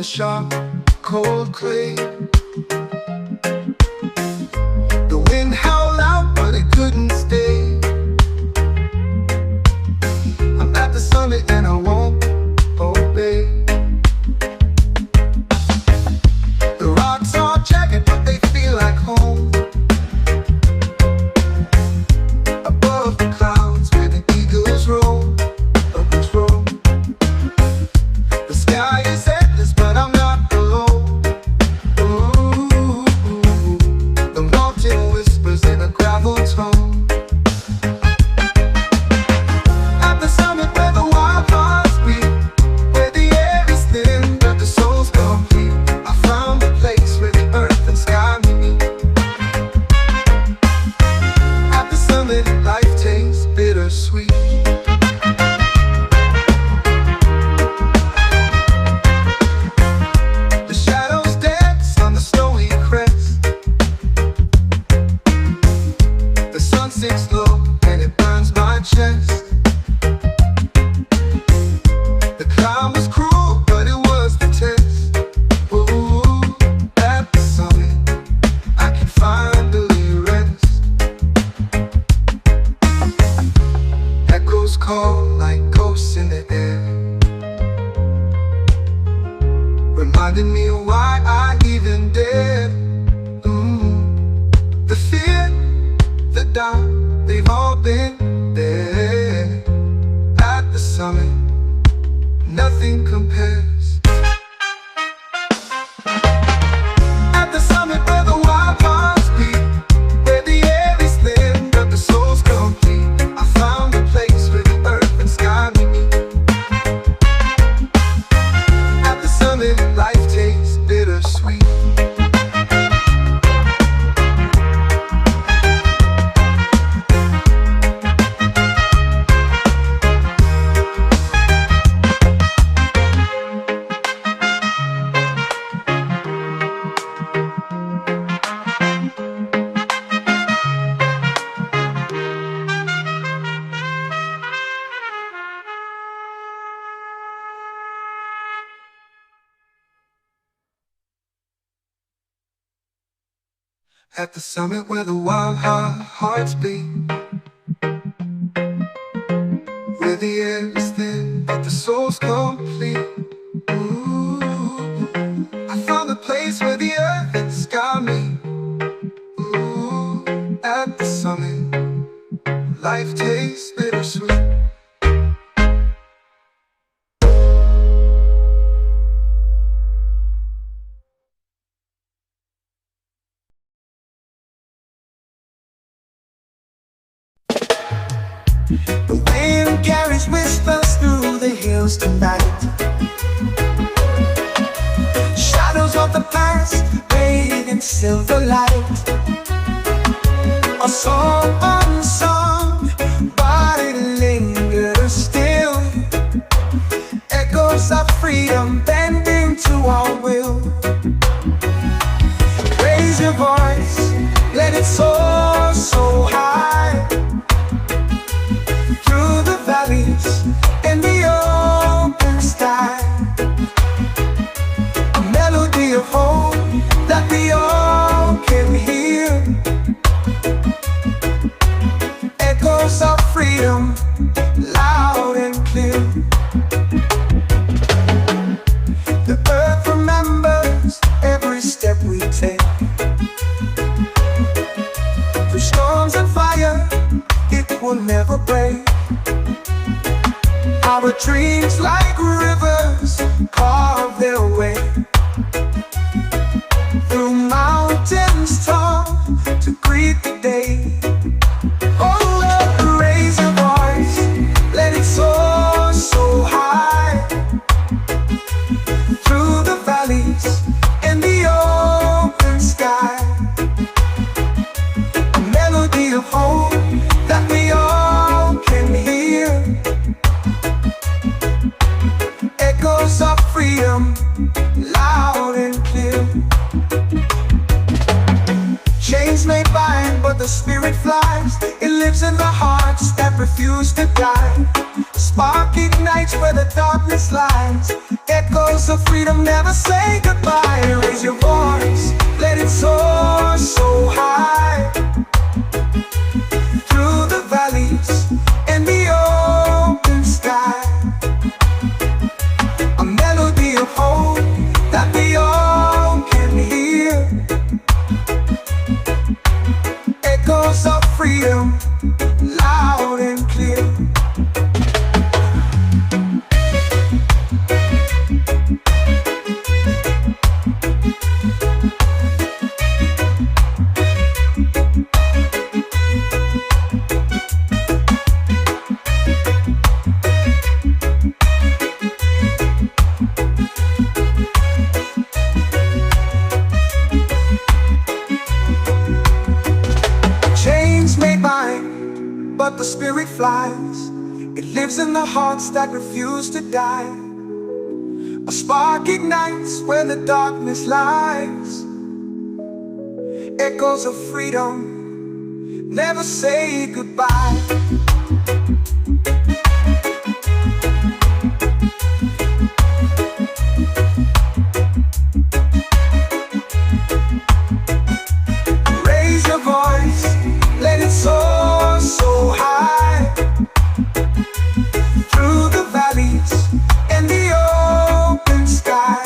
Sharp, cold clay. The wind howled out, but it couldn't stay. I'm at the summit and I won't obey. The rocks are jagged, but they feel like home. Above the clouds where the eagles roam, roam. The sky is endless, but I'm not alone. Ooh. reminding me why I even dare. The fear, the doubt, they've all been there. At the summit, nothing compares. At the summit where the wild hearts beat, where the air is thin but the soul's complete, I found a place where the earth and sky meet. At the summit, life tastes bittersweet. At the summit where the wild hearts beat, where the air is thin but the soul's complete. Ooh, I found a place where the earth and sky meet. Ooh, at the summit, life tastes bittersweet. The wind carries whispers through the hills tonight. Shadows of the past bathed in silver light. A song unsung, but it lingers still. Echoes of freedom bending to our will. Raise your voice, let it soar so high. Through the valleys and the open sky, a melody of hope that we all can hear. Echoes of freedom, loud and clear. The earth remembers every step we take. Through storms and fire, it will never break. Our dreams like rivers carve their way through mountains tall to greet the day. Oh Lord, raise your voice, let it soar so high. Through the valleys and the open sky, a melody of hope that we all can hear. Echoes of freedom, loud and clear. Chains may bind, but the spirit flies. It lives in the hearts that refuse to die. Spark ignites where the darkness lies. Echoes of freedom never say goodbye. Raise your voice, let it soar so high. Through the valleys and the open sky, a melody of hope that we all can hear. Echoes of freedom, loud and clear. But the spirit flies. It lives in the hearts that refuse to die. A spark ignites where the darkness lies. Echoes of freedom never say goodbye. Raise your voice, let it soar so high. Through the valleys and the open sky,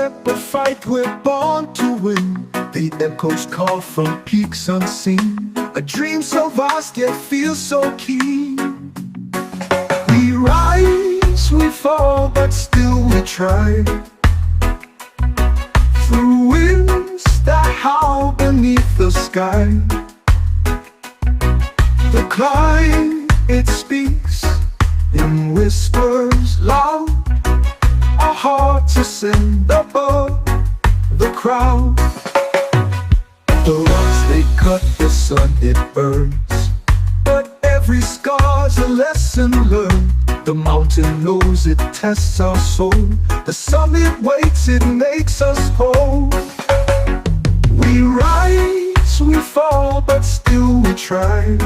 step but fight, we're born to win. The echoes call from peaks unseen, a dream so vast yet feels so keen. We rise, we fall, but still we try. Through winds that howl beneath the sky, the climb, it speaks in whispers loud. Our hearts ascend above the crowd. The rocks they cut, the sun it burns, but every scar's a lesson learned. The mountain knows it tests our soul, the summit waits, it makes us whole. We rise, we fall, but still we try.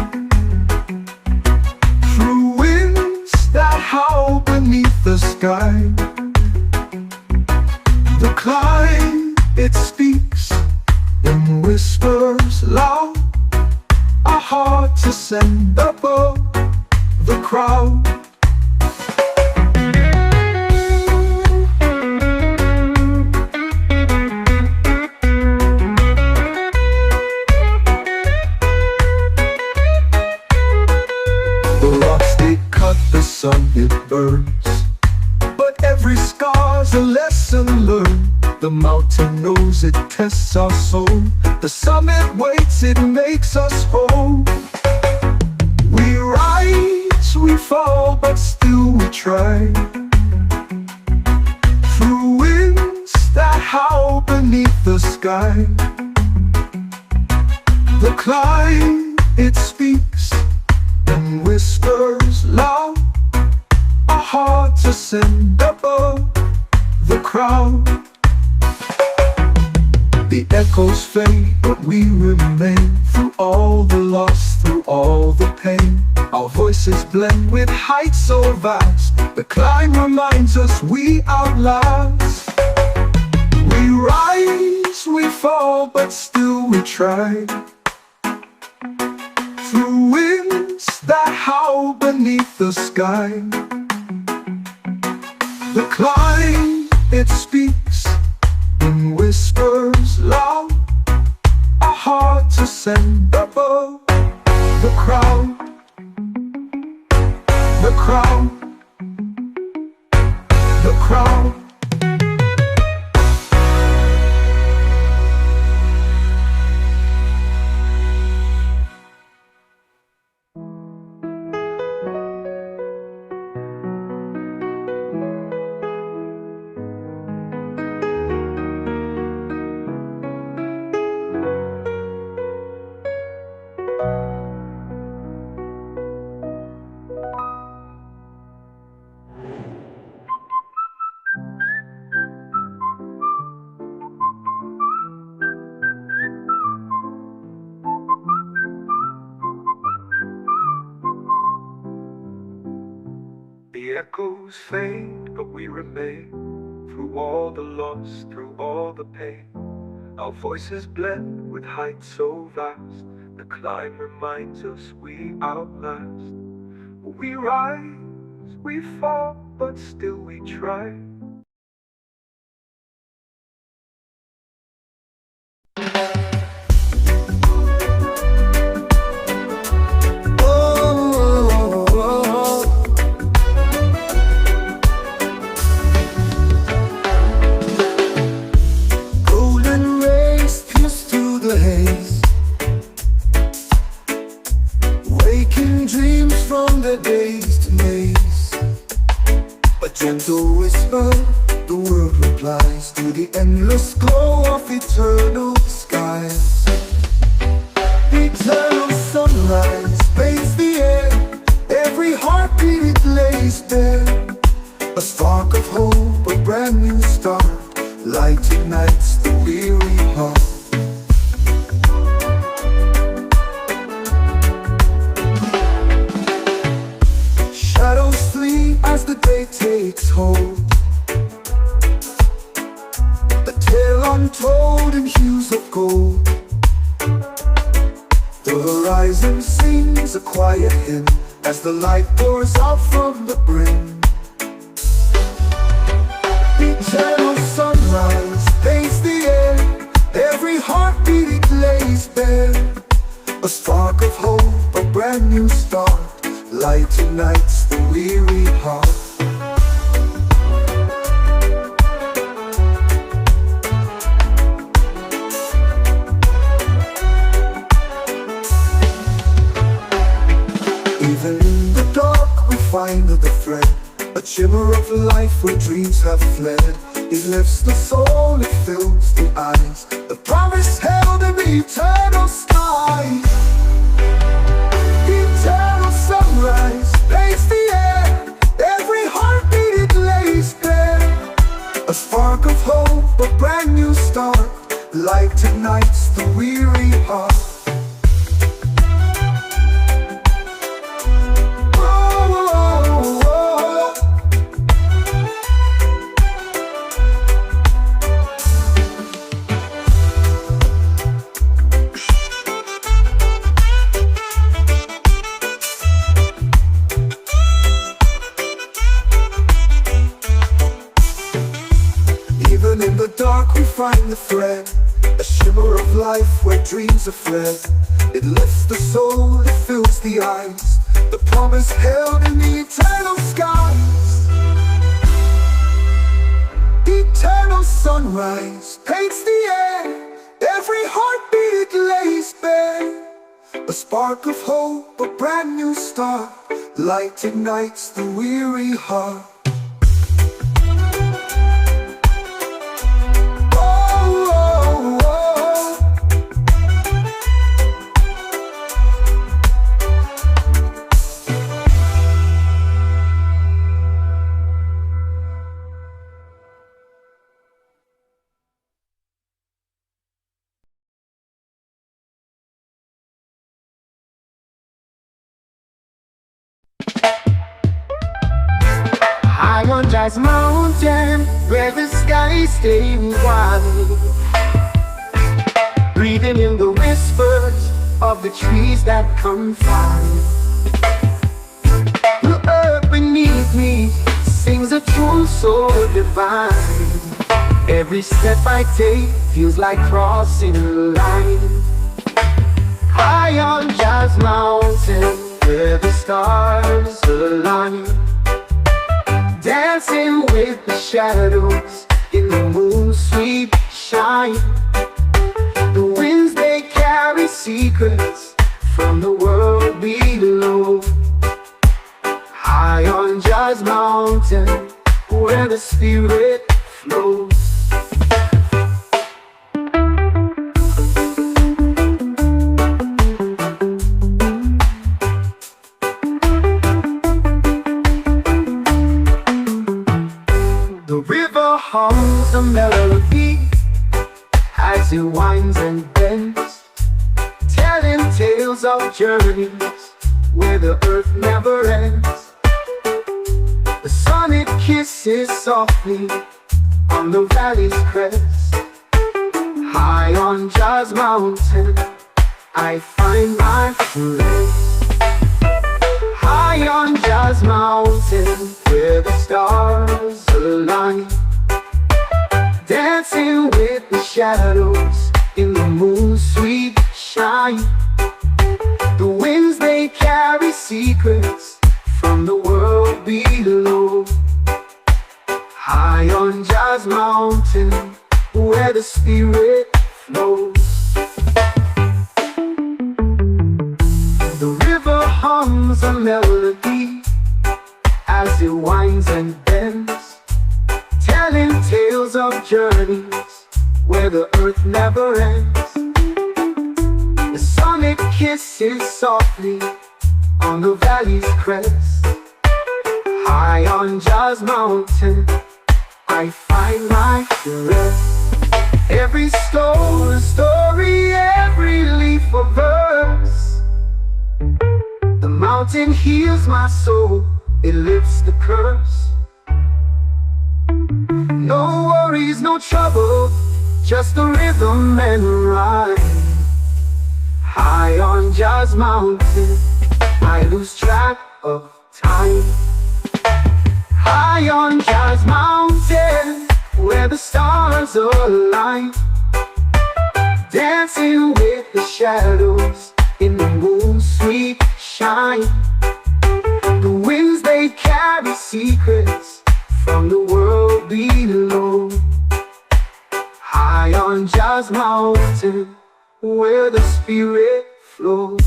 Through winds that howl beneath the sky, the climb, it speaks in whispers loud. Our hearts ascend above the crowd. The rocks they cut, the sun it burns, but every scar's a lesson learned. The mountain knows it tests our soul, the summit waits, it makes us whole. We rise, we fall, but still we try. Through winds that howl beneath the sky, the climb, it speaks in whispers loud. Our hearts ascend above the crowd. The echoes fade, but we remain. Through all the loss, through all the pain, our voices blend with heights so vast. The climb reminds us we outlast. We rise, we fall, but still we try. Through winds that howl beneath the sky, the climb, it speaks in whispers loud. Our hearts ascend above the crowd. The crowd. The crowd. The echoes fade, but we remain. Through all the loss, through all the pain, our voices blend with heights so vast. The climb reminds us we outlast. We rise, we fall, but still we try. Days to days, but gentle whisper, the world replies to the endless glow of eternal skies. Eternal sunrise bathes the air, every heartbeat it lays bare. A spark of hope, a brand new start, light ignites the weary heart. As the day takes hold, the tale untold in hues of gold. The horizon sings a quiet hymn as the light pours out from the brim. Eternal sunrise sunrise paints the air. Every heartbeat it lays bare. A spark of hope, a brand new start. Light ignites the weary heart. Even in the dark we find the thread, a shimmer of life where dreams have fled. It lifts the soul, it fills the eyes, the promise held in the eternal sky. Eternal sunrise paints the air. Every heartbeat it lays bare. A spark of hope, a brand new start. Light ignites the weary heart. In the dark we find the thread, a shimmer of life where dreams are fled. It lifts the soul, it fills the eyes, the promise held in the eternal skies. Eternal sunrise paints the air. Every heartbeat it lays bare. A spark of hope, a brand new start. Light ignites the weary heart. High on Jazz Mountain, where the skies stay wide, breathing in the whispers of the trees that confide. The earth beneath me sings a tune so divine. Every step I take feels like crossing a line. High on Jazz Mountain, where the stars align, dancing with the shadows in the moon's sweet shine. The winds they carry secrets from the world below. High on Jazz Mountain, where the spirit flows. The river hums a melody as it winds and bends, telling tales of journeys where the earth never ends. The sun it kisses softly on the valley's crest. High on Jazz Mountain, I find my rest. High on Jazz Mountain, where the stars align, dancing with the shadows in the moon's sweet shine. The winds they carry secrets from the world below. High on Jazz Mountain, where the spirit flows. The river hums a melody as it winds and bends, telling tales of journeys where the earth never ends. The sun it kisses softly on the valley's crest. High on Jazz Mountain, I find my rest. Every stone a story, every leaf a verse. The mountain heals my soul, it lifts the curse. No worries, no trouble, just the rhythm and rhyme. High on Jazz Mountain, I lose track of time. High on Jazz Mountain, where the stars align, dancing with the shadows in the moon's sweet shine. The winds, they carry secrets from the world below, high on Jazz Mountain where the spirit flows.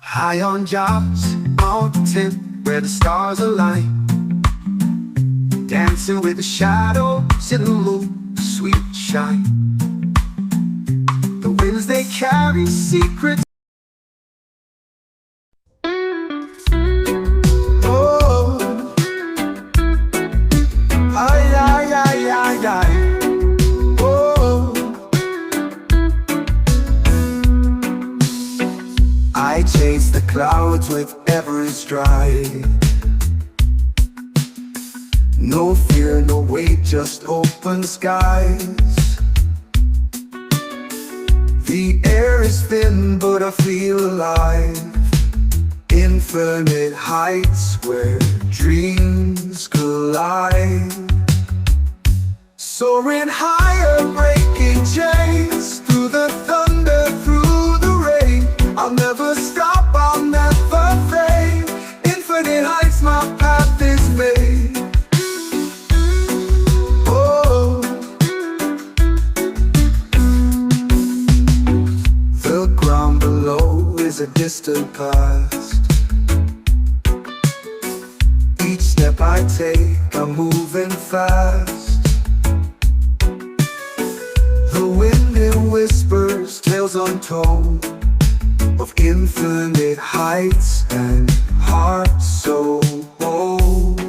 High on Jazz Mountain where the stars align, dancing with the shadows in the moon's sweet shine. The winds, they carry secrets. Oh, ay, ay, ay, ay, ay. Oh, I chase the clouds with every stride. No fear, no weight, just open skies. The air is thin, but I feel alive. Infinite heights where dreams collide. Soaring higher, breaking chains, through the thunder, through the rain. I'll never stop, I'll never fade. Infinite heights, my path is made. Oh, the ground below is a distant past. Each step I take, I'm moving fast. The wind, it whispers tales untold of infinite heights and hearts so bold.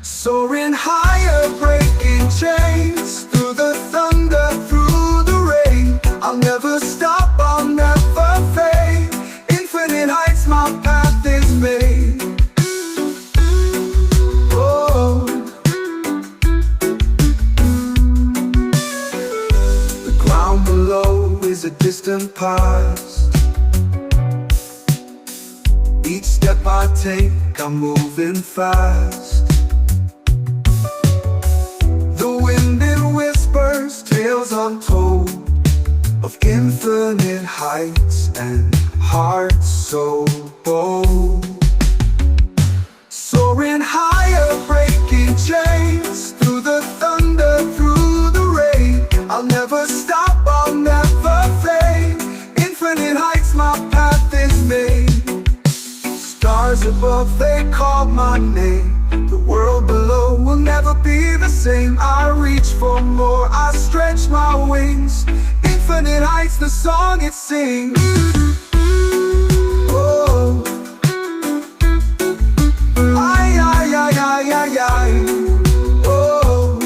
Soaring higher, breaking chains, through the thunder, through the rain. I'll never stop, I'll never fade. Infinite heights, my path is made. Oh, the ground below is a distant past. Each step I take, I'm moving fast. The wind, it whispers tales untold of infinite heights and hearts so bold. Soaring higher, breaking chains, through the thunder, through the rain. I'll never stop, I'll never fade. Infinite heights, my path is made. Stars above, they call my name. The world below will never be the same. I reach for more, I stretch my wings. Infinite heights, the song it sings. Oh, ay, ay, ay, ay, ay, ay. Oh,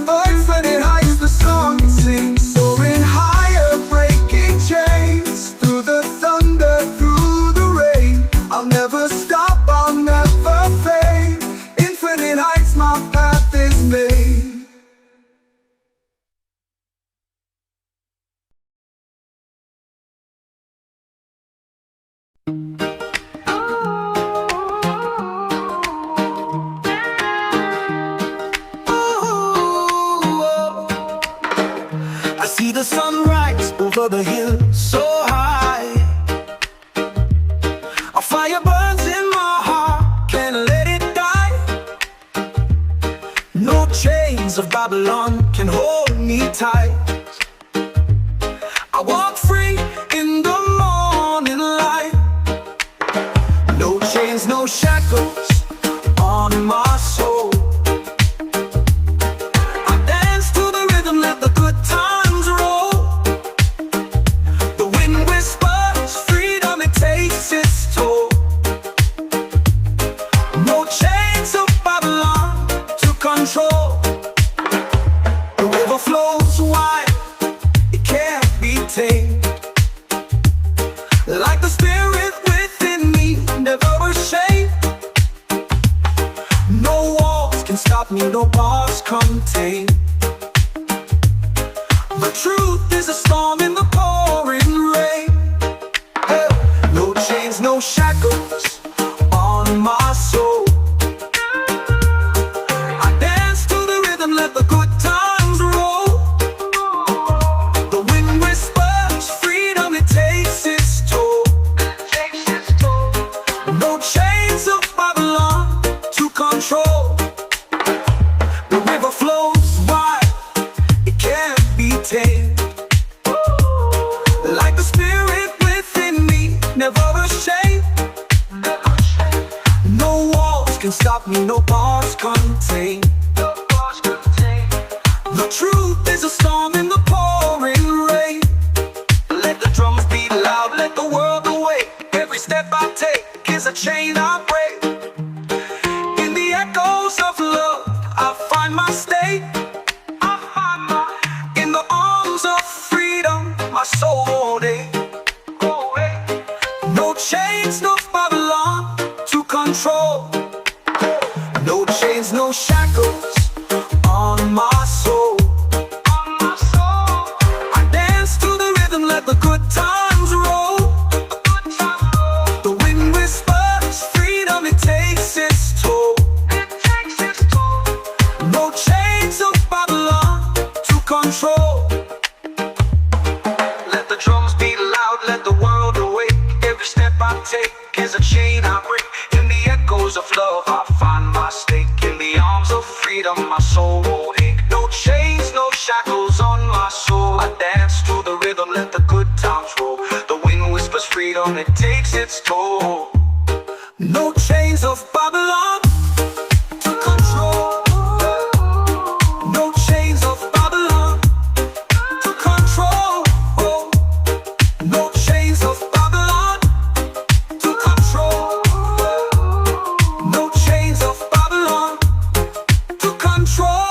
oh, infinite heights, the song it sings. Soaring higher, breaking chains, through the thunder, through the rain. I'll never stop, I'll never fade. Infinite heights, my path is made. I see the sunrise over the hill so high. A fire burns in my heart, can't let it die. No chains of Babylon can hold me tight. I walk free in the morning light. No chains, no shackles on my soul. I dance to the rhythm, let the good times roll. The wind whispers freedom, it takes its toll. No chains control. The river flows wide, it can't be tamed. Like the spirit within me, never ashamed. No walls can stop me, no bars contain. The truth is a storm in the pouring rain. Hey, no chains, no shackles on my soul. I dance to the rhythm, let the good times roll. The wind whispers freedom, it takes its toll. No chains of Babylon to control. The river flows wide, it can't be tamed. Like the spirit within me, never ashamed. No walls can stop me, no bars contain. The truth is a storm in the pouring rain. Let the drums beat loud, let the world awake. Every step I take is a chain I break. In the echoes of love, I find my state. In the arms of freedom, my soul won't ache. No chains, no Babylon to control. No chains, no shackles on my soul. I dance to the rhythm, let the good times roll. The wind whispers freedom, it takes its toll. No chains of Babylon to control. Let the drums beat loud, let the world awake. Every step I take is a chain I break. In the echoes of love, I find my stake. In the arms of freedom, my soul won't ache. No chains, no shackles on my soul. I dance to the rhythm, let the good times roll. The wind whispers freedom, it takes its toll. No chains of Babylon to control. No chains of Babylon to control. No chains of Babylon to control. No chains of Babylon to control.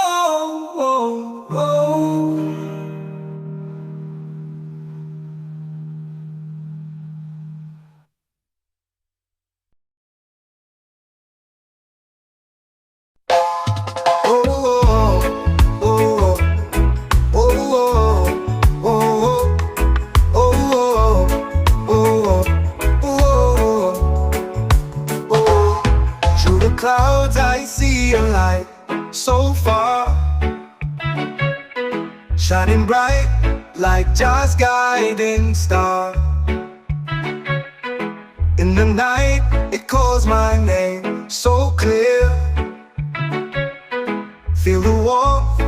Through the clouds I see a light so far, shining bright like Jah's guiding star. In the night it calls my name so clear. Feel the warmth,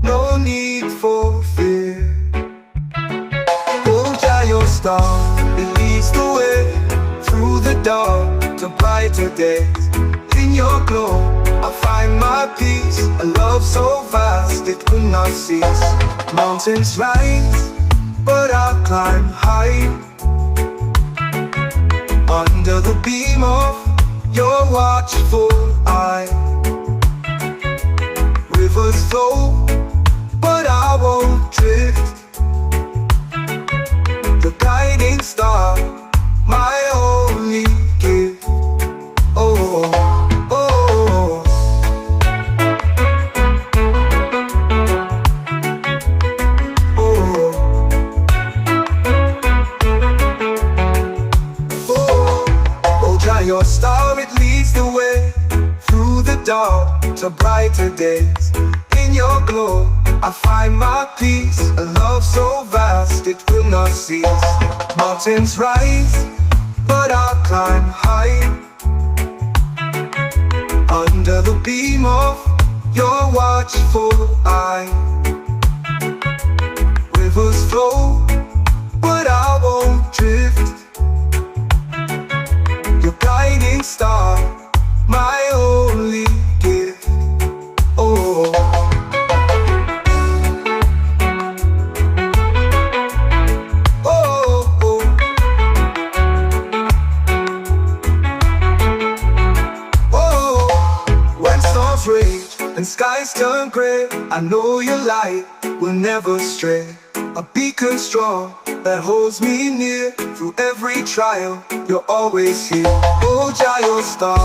no need for fear. Hold Jah your star, it leads the way through the dark to brighter days. In your glow, I find my peace. A love so vast it will not cease. Mountains rise, but I'll climb high. Under the beam of your watchful eye. Rivers flow, but I won't drift. The guiding star, my only gift. Oh, oh, oh, oh, Jah your star, it leads the way through the dark to brighter days. In your glow, I find my peace. A love so vast it will not cease. Mountains rise, but I'll climb high. Under the beam of your watchful eye. Rivers flow, but I won't drift. Your guiding star, my only gift. Oh, oh, oh. Oh, when storms rage and skies turn gray, I know your light will never stray. A beacon strong that holds me near through every trial. You're always here. Oh, Jah, your star,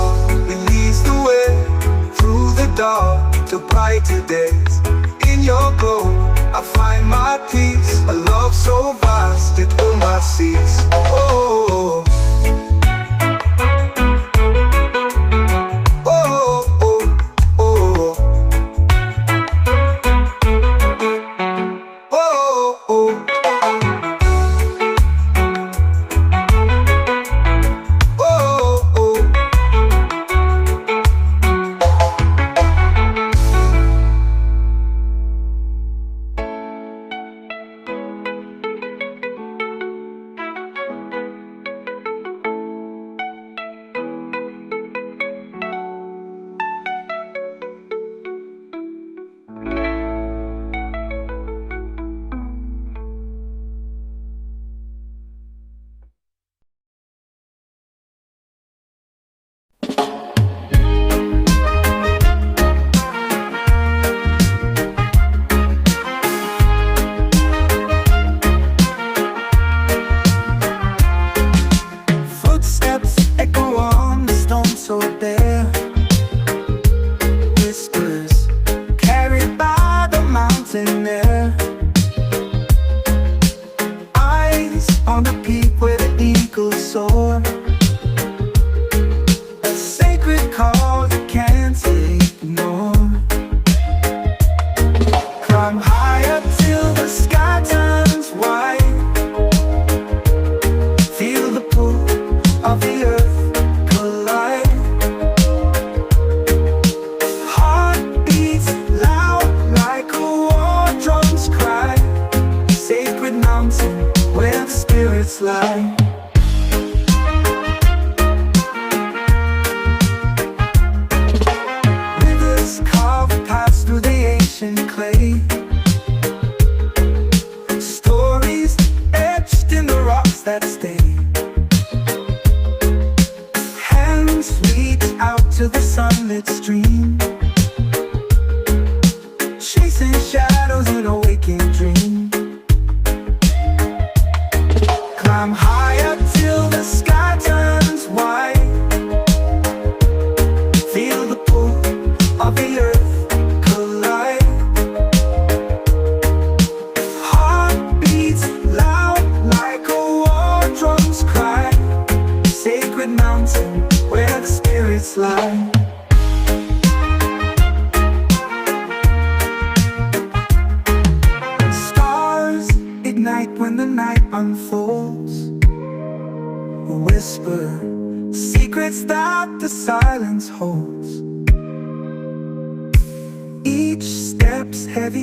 it leads the way through the dark to brighter days. In your glow, I find my peace. A love so vast it will not cease. Oh,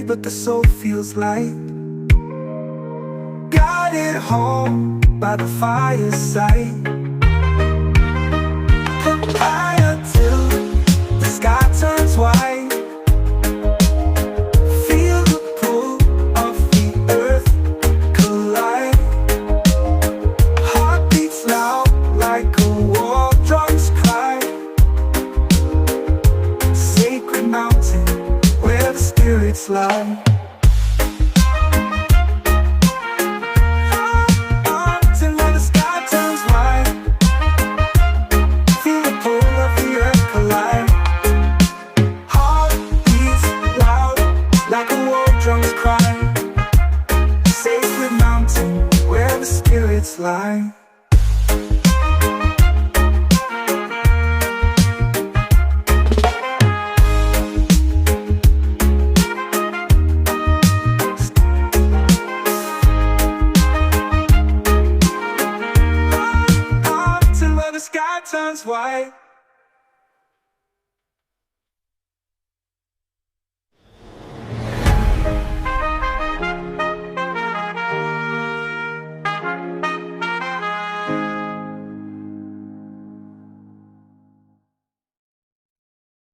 but the soul feels light. Guided home by the fireside. Papaya till the sky turns white. Feel the pull of the earth collide. Heart beats loud like a war drum's cry. Sacred mountain where the spirits lie. Till when the sky turns white. Feel the pull of the earth collide. Heart beats loud like a war drum's cry. Sacred mountain where the spirits lie. Till when the sky turns white.